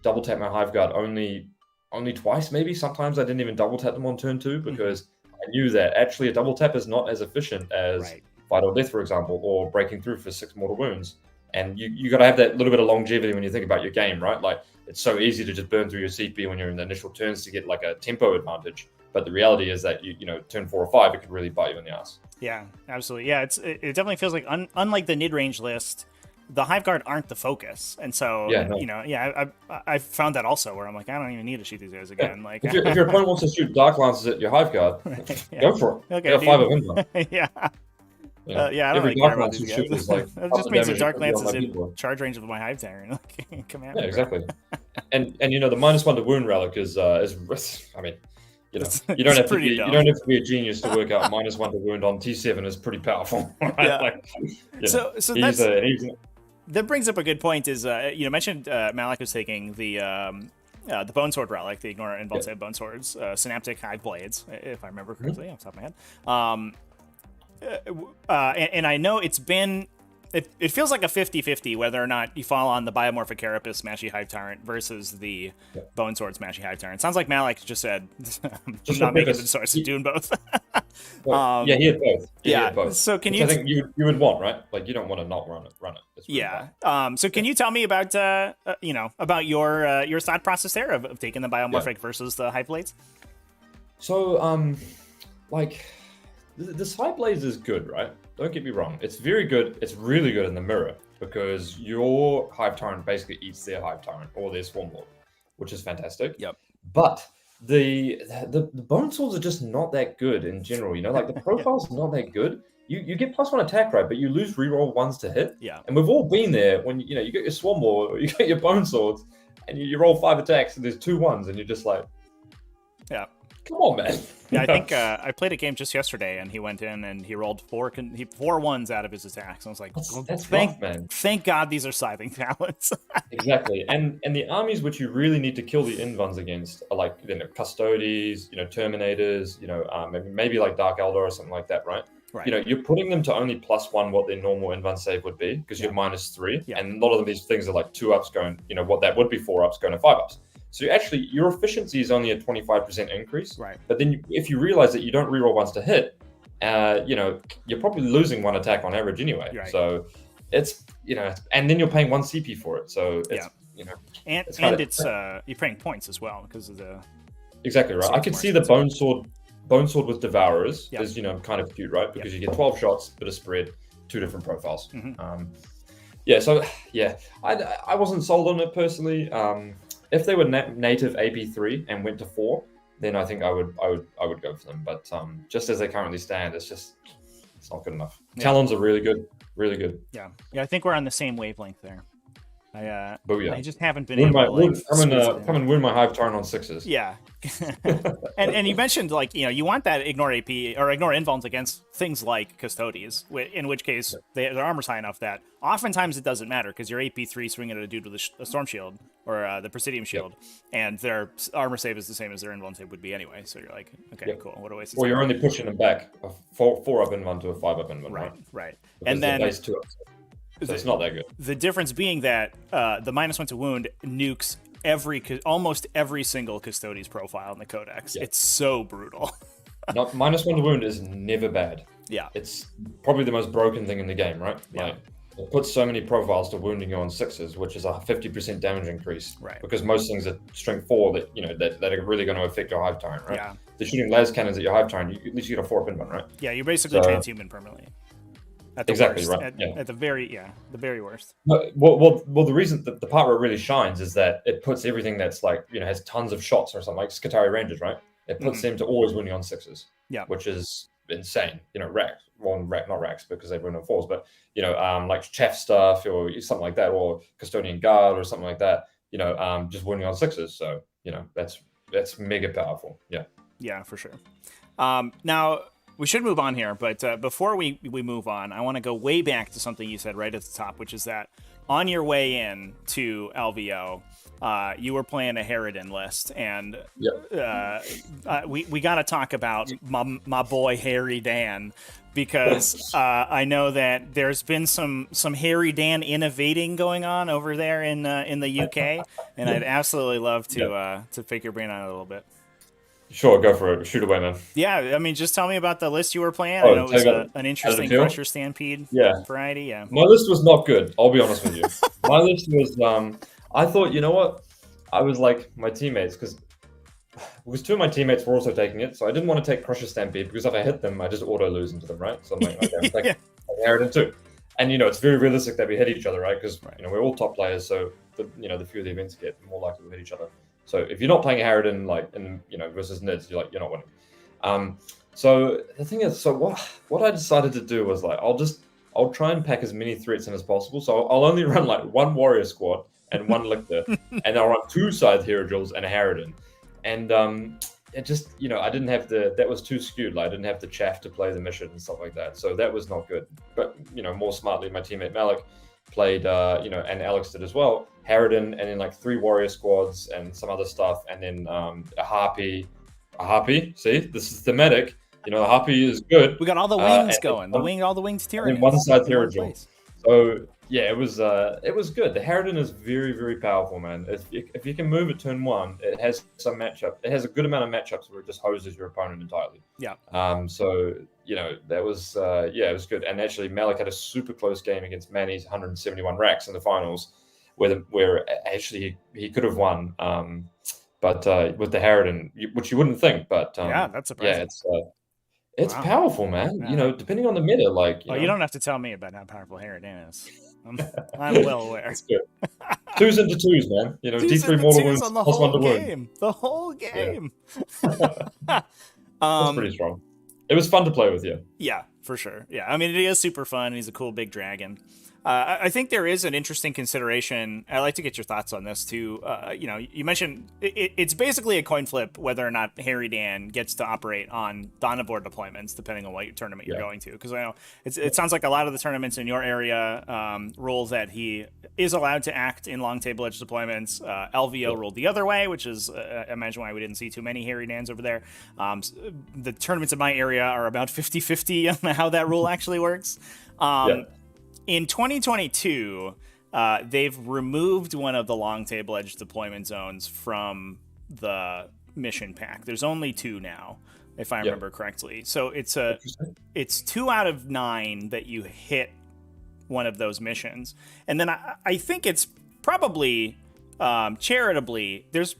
double tap my Hive Guard only twice, maybe. Sometimes I didn't even double tap them on turn 2 because I knew that actually a double tap is not as efficient as fight or death, for example, or breaking through for 6 mortal wounds. And you got to have that little bit of longevity when you think about your game, right? Like, it's so easy to just burn through your CP when you're in the initial turns to get like a tempo advantage. But the reality is that turn 4 or 5, it could really bite you in the ass. Yeah, absolutely. Yeah, it definitely feels like unlike the mid-range list, the Hive Guard aren't the focus, and so Yeah, no. I found that also where I'm like, I don't even need to shoot these guys again. Like, if your opponent wants to shoot Dark Lances at your Hive Guard, go for it. Okay, They got 5 of invuln. yeah. Yeah, I don't every really care Dark about Lance these you guys. shoot is like That half just the means the damage Dark you Lance put is on my in people. charge range of my Hive Tyrant. Like, come at Yeah, me, exactly. And the -1 to wound relic is I mean, you don't have to be a genius to work out -1 to wound on T7 is pretty powerful. Right? Yeah. Like, So that brings up a good point. Is mentioned Malik was taking the Bone Sword relic, the Ignore Invuln Save Bone Swords, Synaptic Hive Blades, if I remember correctly off the top of my head. And I know it's been. It feels like a 50-50 whether or not you fall on the Biomorphic Carapace Smashy Hive Tyrant versus the Bone Sword Smashy Hive Tyrant. Sounds like Malik just said, I'm not making the choice of doing both. Yeah, he had both. He had both. So can Which you? I think you would want, right? Like you don't want to not run it. It's really Yeah. So can you tell me about about your thought process there of taking the Biomorphic versus the Hive Blades? So like the Side Blaze is good, right? Don't get me wrong. It's very good. It's really good in the mirror because your Hive Tyrant basically eats their Hive Tyrant or their Swarm Lord, which is fantastic. Yep. But the Bone Swords are just not that good in general. Like the profile's not that good. You get +1 attack, right? But you lose reroll 1s to hit. Yeah. And we've all been there when you get your Swarm Lord or you get your Bone Swords and you roll 5 attacks and there's 2 1s and you're just like, yeah. Come on, man. Yeah, I think I played a game just yesterday, and he went in and he rolled 4 1s out of his attacks. I was like, that's rough, man. Thank God these are Scything Talents. Exactly, and the armies which you really need to kill the Invuns against are like Custodes, Terminators, maybe like Dark Eldar or something like that, right? Right. You're putting them to only +1 what their normal Invun save would be because you're -3, and a lot of these things are like 2-ups going, what that would be 4-ups going to 5-ups. So your efficiency is only a 25% increase. Right. But then if you realize that you don't reroll 1s to hit, you're probably losing 1 attack on average anyway. Right. So it's, and then you're paying 1 CP for it. So it's, it's you're paying points as well because of the. Exactly right. I could see the Bone Sword with Devourers is, kind of cute, right? Because you get 12 shots, bit of spread, 2 different profiles. I wasn't sold on it personally. If they were native AP3 and went to 4, then I think I would go for them. But just as they currently stand, it's not good enough. Yeah. Talons are really good, really good. Yeah. I think we're on the same wavelength there. I just haven't been able to come and win my Hive Tyrant on 6s. Yeah. and you mentioned you want that ignore AP or ignore invulns against things like Custodes, in which case their armor's high enough that oftentimes it doesn't matter because your AP3 swinging at a dude with a Storm Shield or the Presidium Shield, and their armor save is the same as their invuln save would be anyway. So you're like, okay, cool. What a waste of time. Or you're only pushing them back a 4-up invuln to a 5-up invuln, right? And then base 2-ups. So it's not that good. The difference being that the -1 to wound nukes almost every single Custodes profile in the Codex. Yeah. It's so brutal. Not -1 to wound is never bad. Yeah. It's probably the most broken thing in the game, right? Yeah. Like, it puts so many profiles to wounding you on 6s, which is a 50% damage increase. Right. Because most things are strength 4 that are really going to affect your Hive Tyrant, right? Yeah. They're shooting las cannons at your Hive Tyrant, at least you get a 4-up invuln, right? Yeah, you're basically transhuman permanently. At the exactly worst. right. At the very worst. Well, the reason that the part where it really shines is that it puts everything that's like has tons of shots or something like Skitarii Rangers, right? It puts them to always winning on 6s. Yeah, which is insane. Racks, not racks because they win on 4s, but like chaff stuff or something like that, or Custodian Guard or something like that. Just winning on 6s. So that's mega powerful. Yeah. Yeah, for sure. Now. We should move on here, but before we move on, I want to go way back to something you said right at the top, which is that on your way in to LVO, you were playing a Harridan list, and we got to talk about my boy Harry Dan, because I know that there's been some Harry Dan innovating going on over there in the UK, and I'd absolutely love to pick your brain on it a little bit. Sure, go for it. Shoot away, man. Yeah, I mean, just tell me about the list you were playing. I know it was an interesting Crusher Stampede variety. Yeah. My list was not good. I'll be honest with you. My list was, I thought, you know what? I was like my teammates, because 2 of my teammates were also taking it, so I didn't want to take Crusher Stampede, because if I hit them, I just auto lose into them, right? So I'm like, okay, I'm taking Harridan too. and it's very realistic that we hit each other, right? Because we're all top players, so the fewer the events get, the more likely we hit each other. So if you're not playing a Harridan versus Nids, you're not winning. So the thing is, what I decided to do was I'll try and pack as many threats in as possible. So I'll only run one warrior squad and one lictor, and I'll run 2 scythe hero drills and a Harridan. And it just, I didn't have that was too skewed. I didn't have the chaff to play the mission and stuff like that. So that was not good. But, more smartly, my teammate Malik played, and Alex did as well, Harridan, and then 3 warrior squads and some other stuff. And then a Harpie. See, this is thematic. The Harpie is good. We got all the wings going. All the wings Tyranids. And one side hero drill. So yeah, it was good. The Harridan is very, very powerful, man. If you can move at turn 1, it has some matchup. It has a good amount of matchups where it just hoses your opponent entirely. Yeah. So that was it was good. And actually, Malik had a super close game against Manny's 171 racks in the finals, where actually he could have won. But with the Harridan, which you wouldn't think, but that's surprising. Yeah, it's powerful, man. Yeah. Depending on the meta, you don't have to tell me about how powerful Harridan is. I'm well aware. That's good. 2s into 2s, man. D3 mortal wounds on the plus 1 to game. wound. The whole game. Yeah. That's pretty strong. It was fun to play with you. Yeah, for sure. Yeah, I mean, it is super fun. He's a cool big dragon. I think there is an interesting consideration. I'd like to get your thoughts on this too. You mentioned it's basically a coin flip whether or not Harridan gets to operate on Donivore deployments, depending on what tournament you're going to. Because I know it sounds like a lot of the tournaments in your area rules that he is allowed to act in long table edge deployments. LVO ruled the other way, which is I imagine why we didn't see too many Harridans over there. The tournaments in my area are about 50-50 on how that rule actually works. In 2022, they've removed one of the long table edge deployment zones from the mission pack. There's only 2 now, if I remember correctly. So it's 2 out of 9 that you hit one of those missions. And then I think it's probably charitably, there's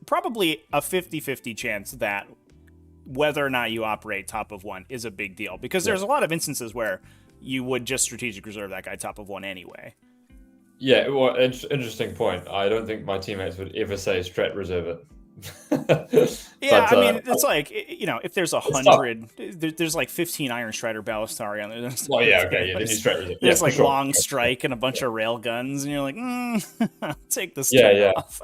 probably a 50-50 chance that whether or not you operate top of 1 is a big deal. Because there's a lot of instances where you would just strategic reserve that guy top of 1 anyway. Yeah, well, interesting point. I don't think my teammates would ever say strat reserve it. Yeah, but, I mean, it's if there's 100, there's 15 Iron Strider Ballistari on there. Well, yeah, okay, yeah, then you strat reserve. There's long strike and a bunch of rail guns, and you're like, take this off.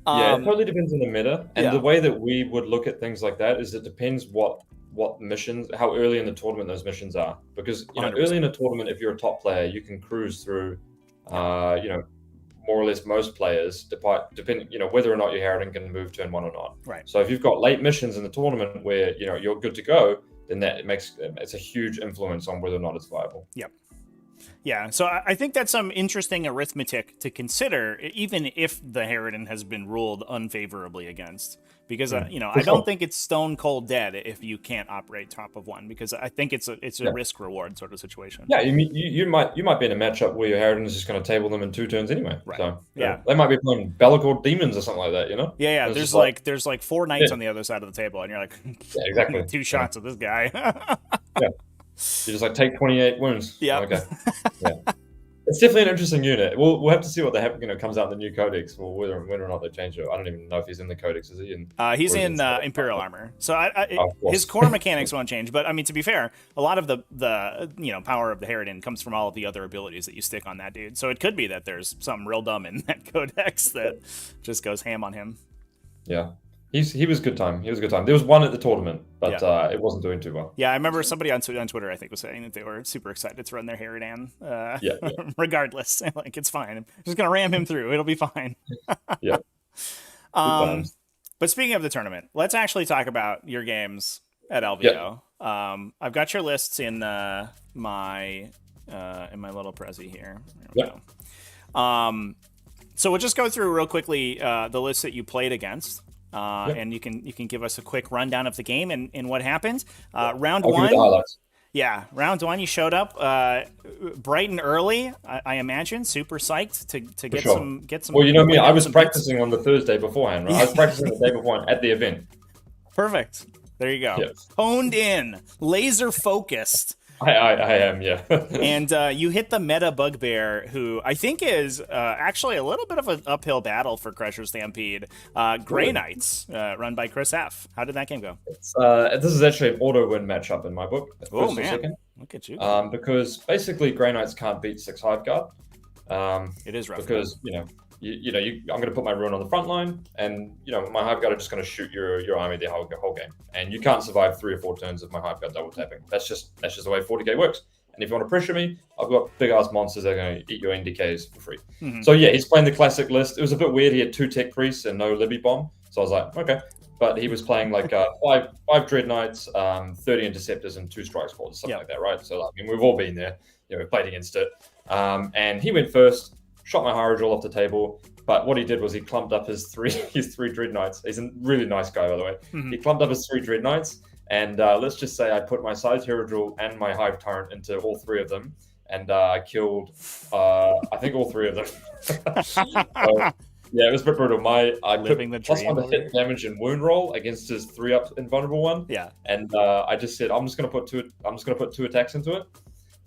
Yeah, it totally depends on the meta, and the way that we would look at things like that is it depends what missions, how early in the tournament those missions are. Because early in a tournament, if you're a top player, you can cruise through, more or less most players, depending, whether or not your Harridan can move turn 1 or not. Right. So if you've got late missions in the tournament where you're good to go, then it's a huge influence on whether or not it's viable. Yep. Yeah, so I think that's some interesting arithmetic to consider, even if the Harridan has been ruled unfavorably against. Because I don't think it's stone cold dead if you can't operate top of 1. Because I think it's a risk reward sort of situation. Yeah, you might be in a matchup where your Harridan is just going to table them in 2 turns anyway. Right. So yeah, they might be playing Bellicor Demons or something like that. Yeah. There's 4 knights on the other side of the table, and you're like, exactly 2 shots of this guy. Yeah. You just take 28 wounds. Yeah. Okay. Yeah. It's definitely an interesting unit. We'll have to see what comes out in the new codex, or whether or not they change it. I don't even know if he's in the codex. Is he? He's in Imperial armor, so his core mechanics won't change. But I mean, to be fair, a lot of the power of the Harridan comes from all of the other abilities that you stick on that dude. So it could be that there's something real dumb in that codex that just goes ham on him. Yeah. He was good time. There was one at the tournament, but it wasn't doing too well. Yeah, I remember somebody on Twitter, I think, was saying that they were super excited to run their Harridan. Regardless, it's fine. I'm just gonna ram him through. It'll be fine. Yeah. But speaking of the tournament, let's actually talk about your games at LVO. I've got your lists in my little Prezi here. There we go. So we'll just go through real quickly the lists that you played against. And you can give us a quick rundown of the game and what happened. Round 1. Yeah, round 1 you showed up bright and early. I imagine super psyched to get some. Well, you know me, I was practicing on the Thursday beforehand. Right? I was practicing the day beforehand at the event. Perfect. There you go. Yes. Honed in, laser focused. I am, yeah. And you hit the meta bugbear, who I think is actually a little bit of an uphill battle for Crusher Stampede. Grey Knights, run by Chris F. How did that game go? This is actually an auto-win matchup in my book. Oh, First or man. second. Look at you. Because basically Grey Knights can't beat 6 Hive Guard. It is rough. Because, I'm going to put my Ruin on the front line, and, my Hive Guard are just going to shoot your army the whole game. And you can't survive 3 or 4 turns of my Hive Guard double tapping. That's just the way 40k works. And if you want to pressure me, I've got big-ass monsters that are going to eat your NDKs for free. Mm-hmm. So, yeah, he's playing the classic list. It was a bit weird. He had 2 Tech Priests and no Libby Bomb. So I was like, okay. But he was playing like 5 Dread Knights, 30 Interceptors, and 2 Strike Squads, something like that, right? So, we've all been there. We played against it. And he went first, shot my Hydra off the table. But what he did was he clumped up his three Dread Knights. He's a really nice guy, by the way. Mm-hmm. He clumped up his 3 Dread Knights. And let's just say I put my Size Hero Drill and my Hive Tyrant into all 3 of them. And I killed, I think, all 3 of them. So, yeah, it was a bit brutal. I put +1 to hit damage and wound roll against his 3-up invulnerable one. Yeah. And I just said, I'm just gonna put 2 attacks into it.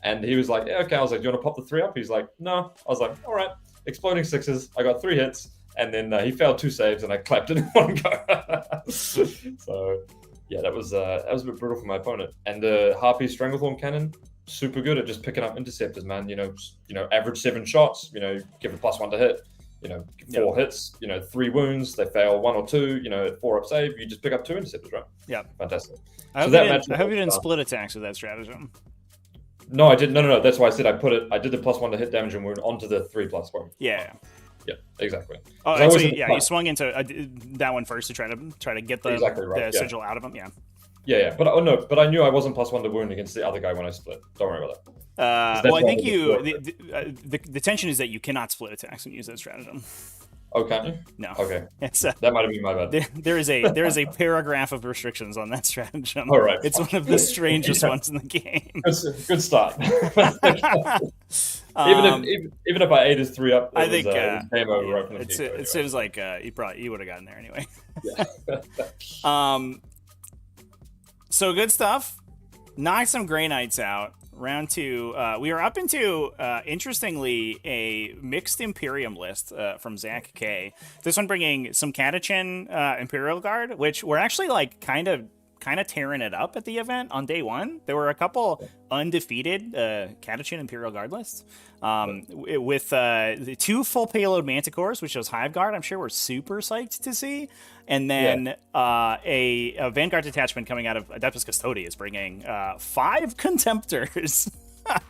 And he was like, yeah, okay. I was like, do you want to pop the 3-up? He's like, no. I was like, all right. Exploding 6s. I got 3 hits, and then he failed 2 saves, and I clapped it in one go. So yeah, that was a bit brutal for my opponent. And the Harpies Stranglethorn Cannon, super good at just picking up interceptors, man. Average 7 shots. Give a +1 to hit. 4 hits. 3 wounds. They fail 1 or 2. 4-up save. You just pick up 2 interceptors, right? Yeah, fantastic. I hope you didn't split attacks with that stratagem. No, I didn't. No. That's why I said I did the +1 to hit damage and wound onto the 3+1. Yeah. Yeah, exactly. Oh, so you swung into that one first to try to get the sigil out of him. Yeah. Yeah. But I knew I wasn't +1 to wound against the other guy when I split. Don't worry about that. Well, I think the tension is that you cannot split attacks and use that stratagem. Oh, can't you? No. Okay. That might have been my bad. There is a paragraph of restrictions on that stratagem. All right. It's one of the strangest ones in the game. Good start. Even if I ate his 3-up, I think game over. It seems like you would have gotten there anyway. Yeah. So good stuff. Knocked some Grey Knights out. Round 2, we are up into, interestingly, a mixed Imperium list from Zach K. This one bringing some Catachin Imperial Guard, which we're actually kind of tearing it up at the event on day 1. There were a couple undefeated Catachin Imperial Guard lists with the 2 full payload Manticores, which was Hive Guard. I'm sure we're super psyched to see. And then a Vanguard detachment coming out of Adeptus Custodia is bringing 5 Contemptors.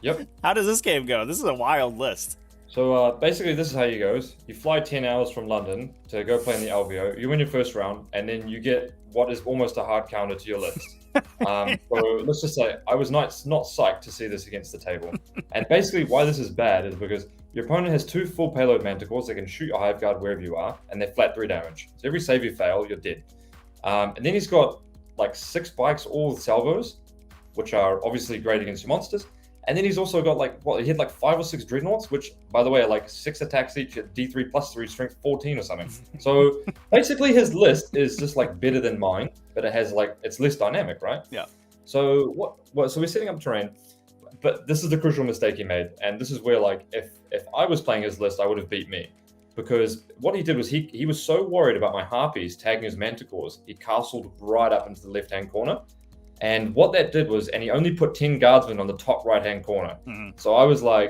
Yep. How does this game go? This is a wild list. So basically, this is how it goes. You fly 10 hours from London to go play in the LVO. You win your first round, and then you get what is almost a hard counter to your list. So let's just say I was not psyched to see this against the table. And basically, why this is bad is because your opponent has 2 full payload Manticores that can shoot your Hive Guard wherever you are, and they're flat 3 damage. So every save you fail, you're dead. And then he's got 6 bikes, all with salvos, which are obviously great against your monsters. And then he's also got he had 5 or 6 Dreadnoughts, which, by the way, are 6 attacks each at D3 +3, strength 14 or something. So basically his list is just better than mine, but it has it's less dynamic, right? Yeah. So so we're setting up terrain, but this is the crucial mistake he made. And this is where if I was playing his list, I would have beat me. Because what he did was he was so worried about my Harpies tagging his Manticores, he castled right up into the left-hand corner. And what that did was, and he only put 10 guardsmen on the top right-hand corner. Mm-hmm. So I was like,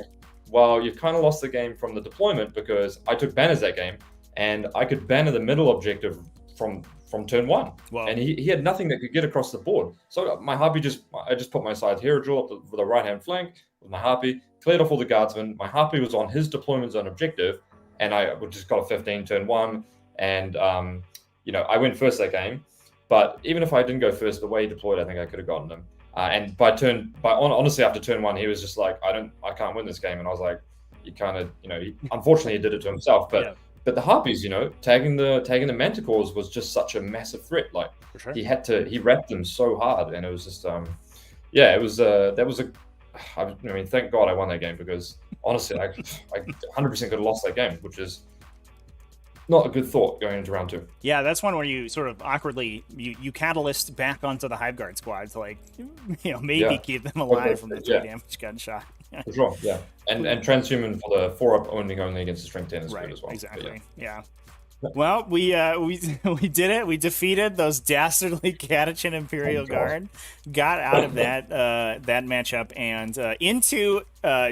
well, you've kind of lost the game from the deployment, because I took banners that game, and I could banner the middle objective from turn 1. Wow. And he had nothing that could get across the board. So my Harpy I just put my side hero drill up the right-hand flank with my Harpy, cleared off all the guardsmen. My Harpy was on his deployment zone objective, and I just got a 15 turn 1, and I went first that game. But even if I didn't go first, the way he deployed, I think I could have gotten him. And honestly, after turn 1, he was just like, I can't win this game. And I was like, you kind of, unfortunately, he did it to himself. But the Harpies, tagging the Manticores was just such a massive threat. For sure. He wrapped them so hard, and it was just, thank God I won that game, because honestly, I 100% could have lost that game, which is not a good thought going into round 2. Yeah, that's one where you sort of awkwardly you catalyst back onto the Hive Guard squad to like maybe keep them alive from the 3 damage gunshot. For sure, yeah. And transhuman for the 4-up owning only against the strength 10 is good as well. Exactly. Yeah. Well, we did it. We defeated those dastardly Catachan Imperial Guard, got out of that matchup and into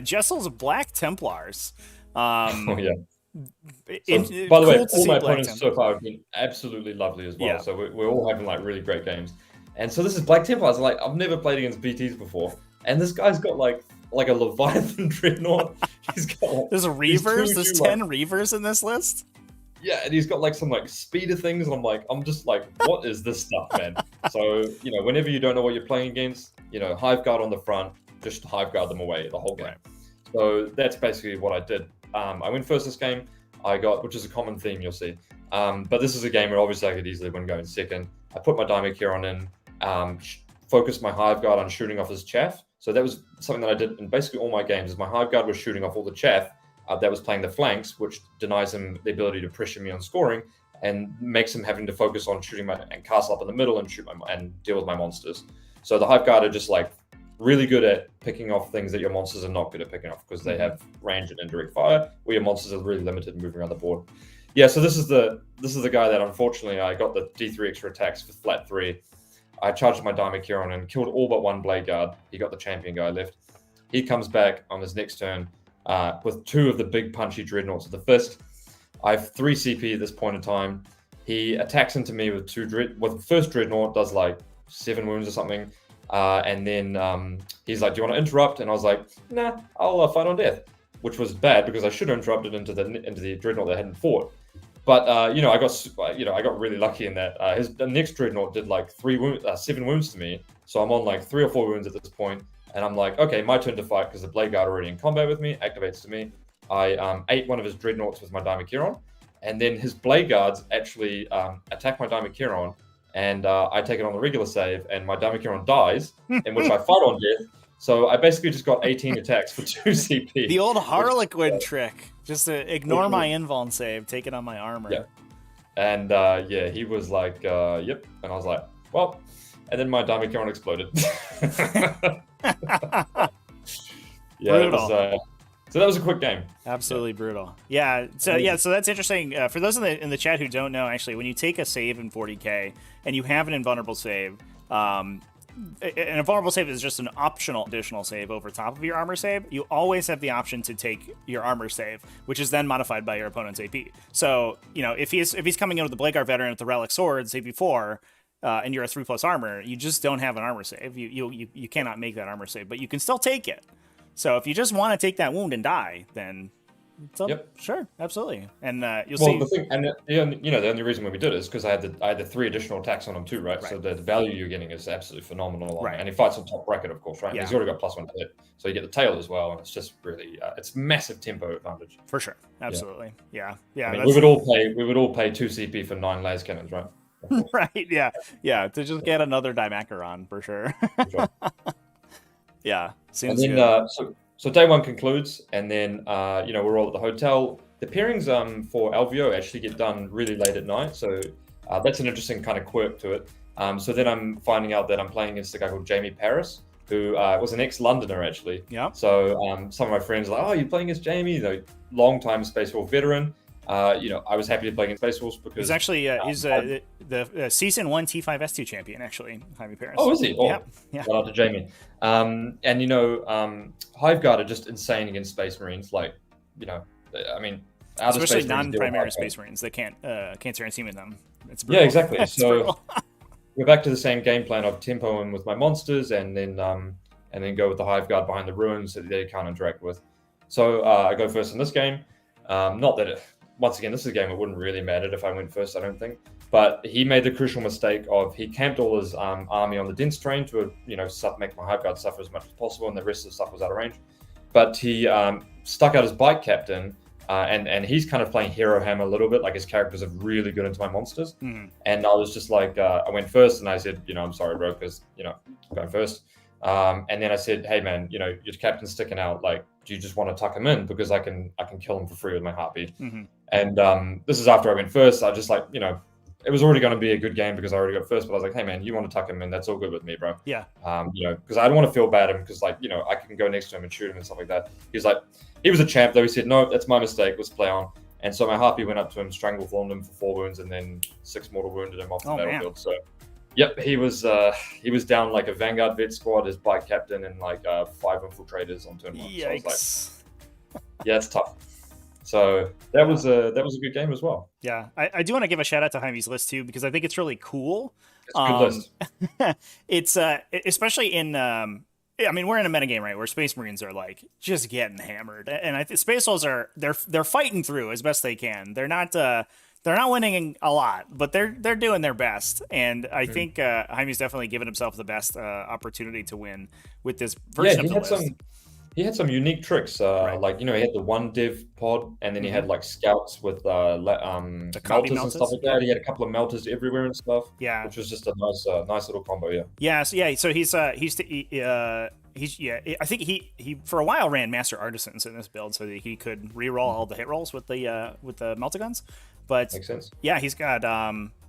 Jessel's Black Templars. By the way, all my opponents so far have been absolutely lovely as well. Yeah. So we're all having like really great games. And so this is Black Templars. Like, I've never played against BTs before, and this guy's got like a Leviathan Dreadnought. He's got there's Reavers. There's 10 Reavers in this list. Yeah, and he's got like some like speeder things, and I'm just like, what is this stuff, man? So whenever you don't know what you're playing against, Hive Guard on the front, just Hive Guard them away the whole game. Right. So that's basically what I did. I went first this game. Which is a common theme you'll see. But this is a game where obviously I could easily win going second. I put my Daimyo in, focused my Hive Guard on shooting off his chaff. So that was something that I did in basically all my games. Is my Hive Guard was shooting off all the chaff that was playing the flanks, which denies him the ability to pressure me on scoring and makes him having to focus on shooting and castle up in the middle and and deal with my monsters. So the Hive Guard are just like really good at picking off things that your monsters are not good at picking off because they have range and indirect fire, where your monsters are really limited in moving around the board. Yeah, so this is the guy that unfortunately I got the D3 extra attacks for flat 3. I charged my Daimyo and killed all but one Blade Guard. He got the champion guy left. He comes back on his next turn with 2 of the big punchy Dreadnoughts. So I have 3 CP at this point in time. He attacks into me with 2 the first Dreadnought does like 7 wounds or something. And then he's like, do you want to interrupt? And I was like, nah, I'll fight on death, which was bad because I should have interrupted into the Dreadnought that hadn't fought. But I got really lucky in that. The next Dreadnought did like 7 wounds to me, so I'm on like 3 or 4 wounds at this point, and I'm like, okay, my turn to fight because the Blade Guard already in combat with me activates to me. I ate one of his Dreadnoughts with my Daimyo, and then his Blade Guards actually attack my Daimyo. And I take it on the regular save, and my Daimyo dies, in which I fight on death. So I basically just got 18 attacks for 2 CP. The old Harlequin trick. Just to ignore my invuln save, take it on my armor. Yeah. And he was like, yep. And I was like, well. And then my Daimyo exploded. Brutal. So that was a quick game. Absolutely brutal. Yeah. So that's interesting. For those in the chat who don't know, actually, when you take a save in 40k and you have an invulnerable save, an invulnerable save is just an optional additional save over top of your armor save. You always have the option to take your armor save, which is then modified by your opponent's AP. So if he's coming in with the Blade Guard veteran with the Relic Sword, say before, and you're a 3+ armor, you just don't have an armor save. You cannot make that armor save, but you can still take it. So if you just want to take that wound and die, then sure, absolutely. And you'll see. The thing, and the only reason why we did it is because I had the 3 additional attacks on him too, right? So the value you're getting is absolutely phenomenal. Right. And he fights on top bracket, of course, right? Yeah. He's already got +1 to hit, so you get the tail as well, and it's just really it's massive tempo advantage. For sure, absolutely, yeah. I mean, we would all pay 2 CP for 9 las cannons, right? Right, yeah, to just get another Dimacaron for sure. Yeah, seems and then, good. So day 1 concludes, and then we're all at the hotel. The pairings for LVO actually get done really late at night, so that's an interesting kind of quirk to it. So then I'm finding out that I'm playing against a guy called Jamie Paris, who was an ex-Londoner actually. Yeah. So some of my friends are like, oh, you're playing against Jamie, long-time Space Wolf veteran. I was happy to play against Space Wolves because he's actually the season 1 T5S2 champion. Actually, Jaime Paris. Oh, is he? Oh, yeah. Shout out to Jamie. Hive Guard are just insane against Space Marines. Especially non-primary Space Marines, they can't turn team with them. It's brutal. Yeah, exactly. So we're back to the same game plan of tempo in with my monsters, and then go with the Hive Guard behind the ruins that they can't interact with. So I go first in this game. Not that once again, this is a game it wouldn't really matter if I went first, I don't think. But he made the crucial mistake of he camped all his army on the dense terrain to make my Hive Guard suffer as much as possible, and the rest of the stuff was out of range. But he stuck out his bike captain, and he's kind of playing Hero Hammer a little bit, like his characters are really good into my monsters. Mm-hmm. And I was just like, I went first, and I said, I'm sorry, bro, because going first. And then I said, hey man, you know, your captain's sticking out. Like, do you just want to tuck him in because I can kill him for free with my Harpy? And this is after I went first. I just like, you know, it was already going to be a good game because I already got first. But I was like, hey man, you want to tuck him in? That's all good with me, bro. Yeah. You know, because I don't want to feel bad at him because like, you know, I can go next to him and shoot him and stuff like that. He was a champ though. He said, no, that's my mistake. Let's play on. And so my Harpy went up to him, strangle-thorned him for 4 wounds, and then 6 mortal wounded him off the battlefield. Man. So, yep, he was down like a Vanguard vet squad, his bike captain, and like 5 infiltrators on turn 1. Yikes. So I was like, yeah, it's tough. So that was a good game as well. Yeah, I do want to give a shout out to Jaime's list too because I think it's really cool. It's a good list. It's especially in. I mean, we're in a metagame, right, where Space Marines are like just getting hammered, and I think Space Wolves are they're fighting through as best they can. They're not winning a lot, but they're doing their best, and I think Jaime's definitely given himself the best opportunity to win with this version of the list. He had some unique tricks, like, you know, he had the 1 div pod, and then he had like scouts with melters and stuff like that. He had a couple of melters everywhere and stuff. Yeah, which was just a nice little combo. Yeah. So I think he for a while ran Master Artisans in this build so that he could reroll all the hit rolls with the meltaguns. But makes sense. Yeah, he's got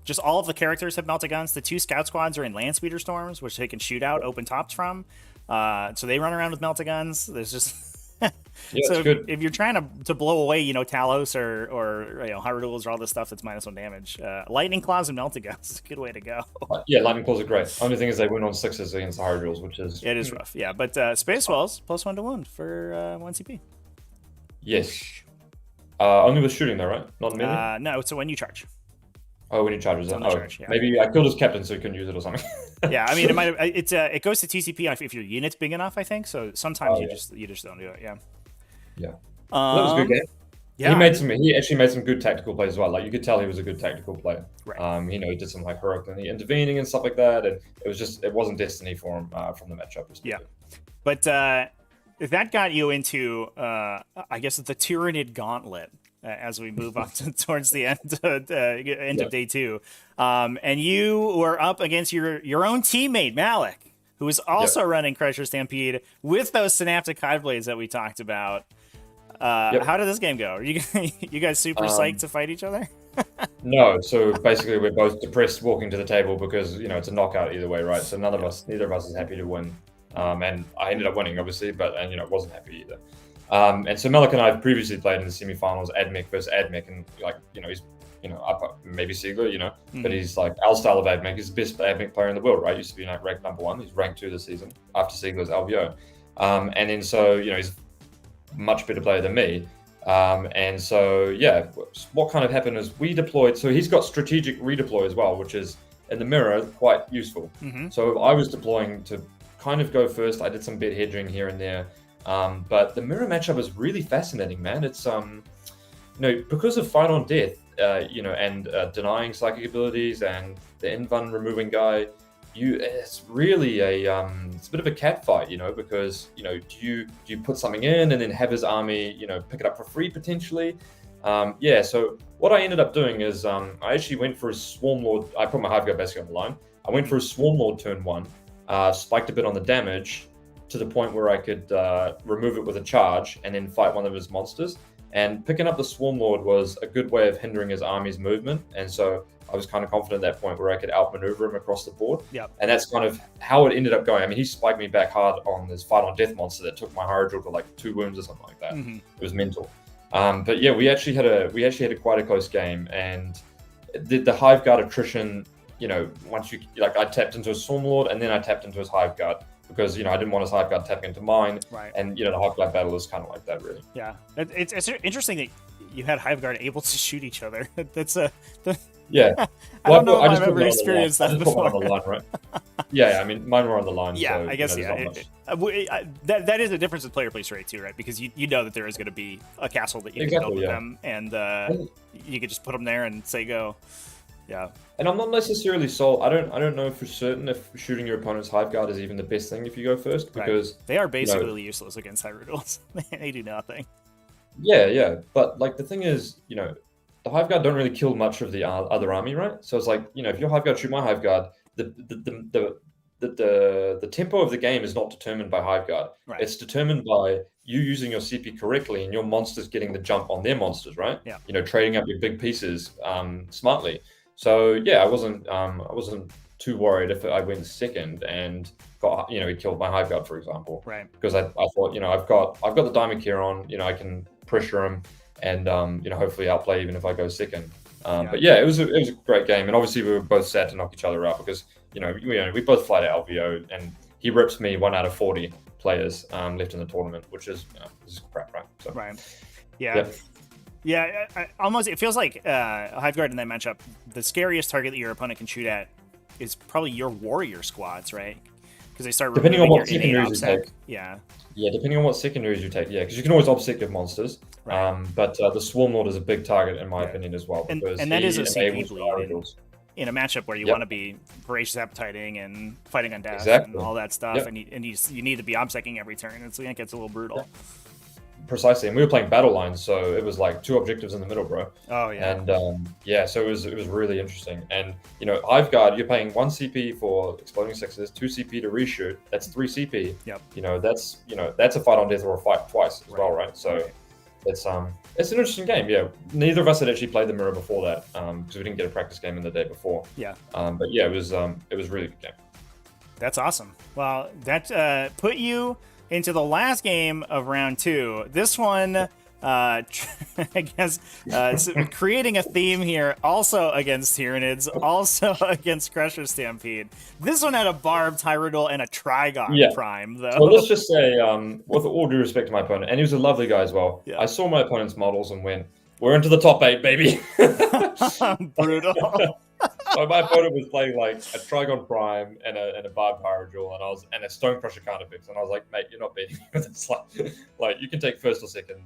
just all of the characters have meltaguns. The 2 scout squads are in land speeder storms, which they can shoot out open tops from. So they run around with meltaguns. There's just so if you're trying to blow away, you know, Talos or you know, Hyrule or all this stuff that's -1 damage, lightning claws and meltaguns is a good way to go. Yeah, lightning claws are great. Only thing is they win on 6s against the Hyrules, which is rough. Yeah, but Space Walls +1 to wound for 1 CP. Yes. Only with shooting though, right? Not melee. No, it's when you charge. Oh, when he charges it. Charge, yeah. Maybe I killed his captain so he couldn't use it or something. Yeah, I mean, it goes to TCP if your unit's big enough, I think. So sometimes you just don't do it. Yeah. Yeah. That was a good game. Yeah. He actually made some good tactical plays as well. Like you could tell he was a good tactical player. Right. You know, he did some like heroically intervening and stuff like that, and it wasn't destiny for him from the matchup perspective. Yeah. But that got you into I guess the Tyranid Gauntlet. As we move on towards the end of day 2. And you were up against your own teammate, Malik, who was also running Crusher Stampede with those Synaptic Hive Blades that we talked about. How did this game go? Are you guys super psyched to fight each other? No, so basically we're both depressed walking to the table because, you know, it's a knockout either way, right? So neither of us is happy to win. And I ended up winning, obviously, but you know, wasn't happy either. And so Malik and I have previously played in the semifinals, Admech versus Admech, and like, you know, he's, you know, up maybe Siegler, you know, but he's like our style of Admech. He's the best Admech player in the world, right? Used to be like ranked #1. He's ranked 2 this season after Siegler's LVO. And then so, you know, he's a much better player than me. And so, yeah, what kind of happened is we deployed. So he's got strategic redeploy as well, which is in the mirror quite useful. So I was deploying to kind of go first. I did some bit hedging here and there. But the mirror matchup is really fascinating, man. It's you know, because of fight on death, you know, and denying psychic abilities and the invuln removing guy, it's really it's a bit of a cat fight, you know, because, you know, do you put something in and then have his army, you know, pick it up for free potentially? Yeah. So what I ended up doing is I actually went for a Swarm Lord. I put my Hive Guard basically on the line. I went for a Swarm Lord turn 1, spiked a bit on the damage, to the point where I could remove it with a charge and then fight one of his monsters. And picking up the Swarm Lord was a good way of hindering his army's movement. And so I was kind of confident at that point where I could outmaneuver him across the board. Yep. And that's kind of how it ended up going. I mean, he spiked me back hard on this fight on death monster that took my Hydra to like 2 wounds or something like that. It was mental. But yeah, we actually had a quite a close game. And the Hive Guard attrition, you know, once you, like, I tapped into a Swarm Lord and then I tapped into his Hive Guard, because, you know, I didn't want his Hive Guard tapping into mine. Right. And, you know, the Hive Guard battle is kind of like that, really. Yeah. It's interesting that you had Hive Guard able to shoot each other. That's yeah. I don't know if I've ever experienced that before. Put mine on the line, right? Yeah, I mean, mine were on the line. Yeah, so, I guess, you know, that is a difference with player place rate, too, right? Because you know that there is going to be a castle that you can build with them, and you could just put them there and say go. Yeah. And I'm not necessarily sold. I don't know for certain if shooting your opponent's Hive Guard is even the best thing if you go first, because they are basically useless against Hyrules. They do nothing. Yeah. But like the thing is, you know, the Hive Guard don't really kill much of the other army, right? So it's like, you know, if your Hive Guard shoot my Hive Guard, the the tempo of the game is not determined by Hive Guard. Right. It's determined by you using your CP correctly and your monsters getting the jump on their monsters, right? Yeah. Trading up your big pieces smartly. So yeah, I wasn't too worried if I went second and got he killed my Hive Guard, for example. Right. Because I thought I've got the Diamond Gear on. I can pressure him and hopefully outplay even if I go second. But yeah, it was a great game, and obviously we were both sad to knock each other out because we both fly to LVO, and he rips me 1 out of 40 players left in the tournament, which is crap, right? So, right. Yeah. Yeah. Almost, it feels like Hive Guard in that matchup, the scariest target that your opponent can shoot at is probably your warrior squads, right? Because they start depending on what secondaries you take. Yeah. Yeah, depending on what secondaries you take. Yeah, because you can always obsecure monsters. Right. But the Swarm Lord is a big target in my opinion as well. Because and that is a CP bleed in a matchup where you want to be voracious appetiting and fighting on death and all that stuff, and you need to be obsecking every turn. And so it gets a little brutal. Precisely, and we were playing battle lines, so it was like 2 objectives in the middle, bro. Oh yeah. And so it was really interesting. And Hive Guard, you're paying 1 CP for exploding sixes, 2 CP to reshoot. That's 3 CP. Yep. That's a fight on death or a fight twice as well, right? So it's an interesting game. Yeah, neither of us had actually played the mirror before that because we didn't get a practice game in the day before. Yeah. But yeah, it was a really good game. That's awesome. Well, that put you into the last game of round 2. This one, I guess, creating a theme here, also against Tyranids, also against Crusher Stampede. This one had a Barbed Tyranids and a Trigon Prime, though. Well, let's just say, with all due respect to my opponent, and he was a lovely guy as well, I saw my opponent's models and went, we're into the top 8, baby. Brutal. So my opponent was playing like a Trigon Prime and a Barbed Tyranids and a Stonecrusher Carnifex, and I was like, mate, you're not beating me with this. Like you can take first or second,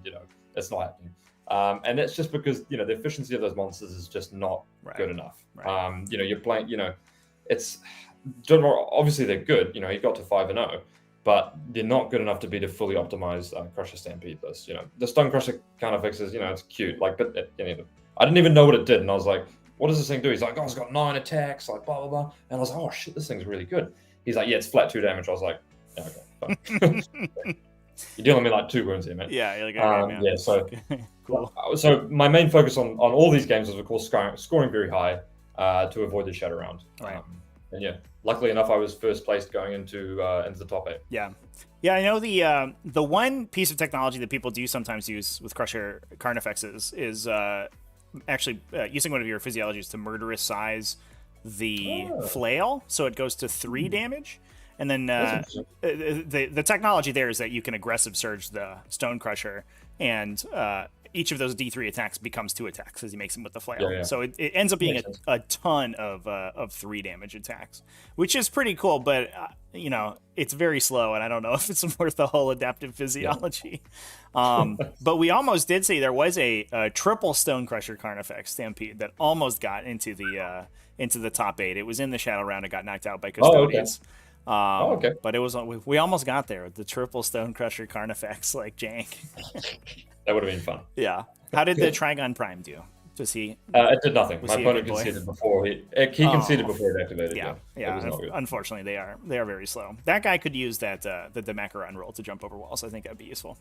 it's not happening. And that's just because the efficiency of those monsters is just not good enough. Right. You're playing, it's obviously they're good. He got to 5-0, but they're not good enough to beat a fully optimized Crusher Stampede list. The Stonecrusher Carnifex is it's cute, but I didn't even know what it did, and I was like, what does this thing do? He's like, it's got 9 attacks, like blah, blah, blah. And I was like, oh shit, this thing's really good. He's like, yeah, it's flat 2 damage. I was like, yeah, okay. You're dealing with like 2 wounds here, man. Yeah, you're like, okay, man. Yeah, so cool. So my main focus on all these games was, of course, scoring very high to avoid the shadow round. Right. And yeah, luckily enough, I was first placed going into the top 8. Yeah. Yeah, I know the one piece of technology that people do sometimes use with Crusher Carnifexes is actually using one of your physiologies to murderous size the flail, so it goes to 3 damage. And then the technology there is that you can aggressive surge the Stonecrusher, and each of those D3 attacks becomes 2 attacks as he makes them with the flail. Yeah. So it ends up being a ton of 3 damage attacks, which is pretty cool, but it's very slow, and I don't know if it's worth the whole adaptive physiology. But we almost did see there was a triple Stonecrusher Carnifex Stampede that almost got into the top 8. It was in the shadow round. It got knocked out by Custodians. But it was we almost got there with the triple Stonecrusher Carnifex like jank. That would have been fun. Yeah. How did the Trigon Prime do? Was he? It did nothing. My opponent conceded before he conceded before it activated. Yeah. Unfortunately, they are very slow. That guy could use that the Macaron roll to jump over walls. I think that'd be useful.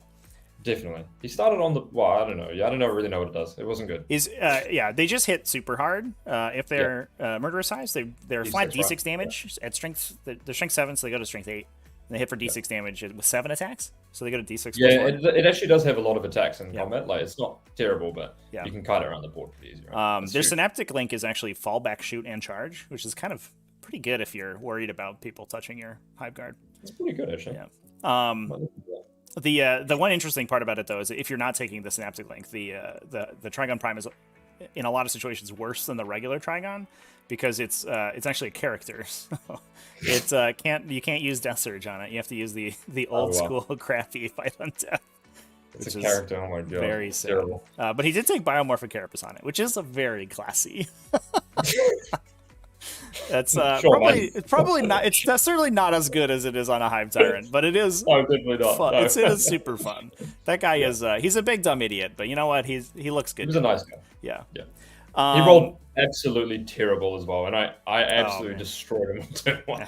Definitely. He started on the I don't know. I don't really know what it does. It wasn't good. They just hit super hard. If they're murderous size, they're flat D6 damage at strength. They're strength 7, so they go to strength 8. And they hit for D6 damage with 7 attacks, so they go to D6. Yeah, it actually does have a lot of attacks in combat. Like it's not terrible, but you can kite around the board pretty easy. Right? Their Synaptic Link is actually fallback, shoot, and charge, which is kind of pretty good if you're worried about people touching your Hive Guard. It's pretty good actually. Yeah. The one interesting part about it though is that if you're not taking the Synaptic Link, the Trigon Prime is in a lot of situations worse than the regular Trigon because it's actually a character. So you can't use Death Surge on it. You have to use the old school crappy Fight on Death. It's a character. Oh my god, very sad. But he did take Biomorphic Carapace on it, which is a very classy. That's probably not. That's certainly not as good as it is on a Hive Tyrant, but it is. Oh, definitely not. Fun. No. It is super fun. That guy is. He's a big dumb idiot, but you know what? He looks good. He's a nice guy. Yeah. He rolled absolutely terrible as well, and I absolutely man. destroyed him on turn one.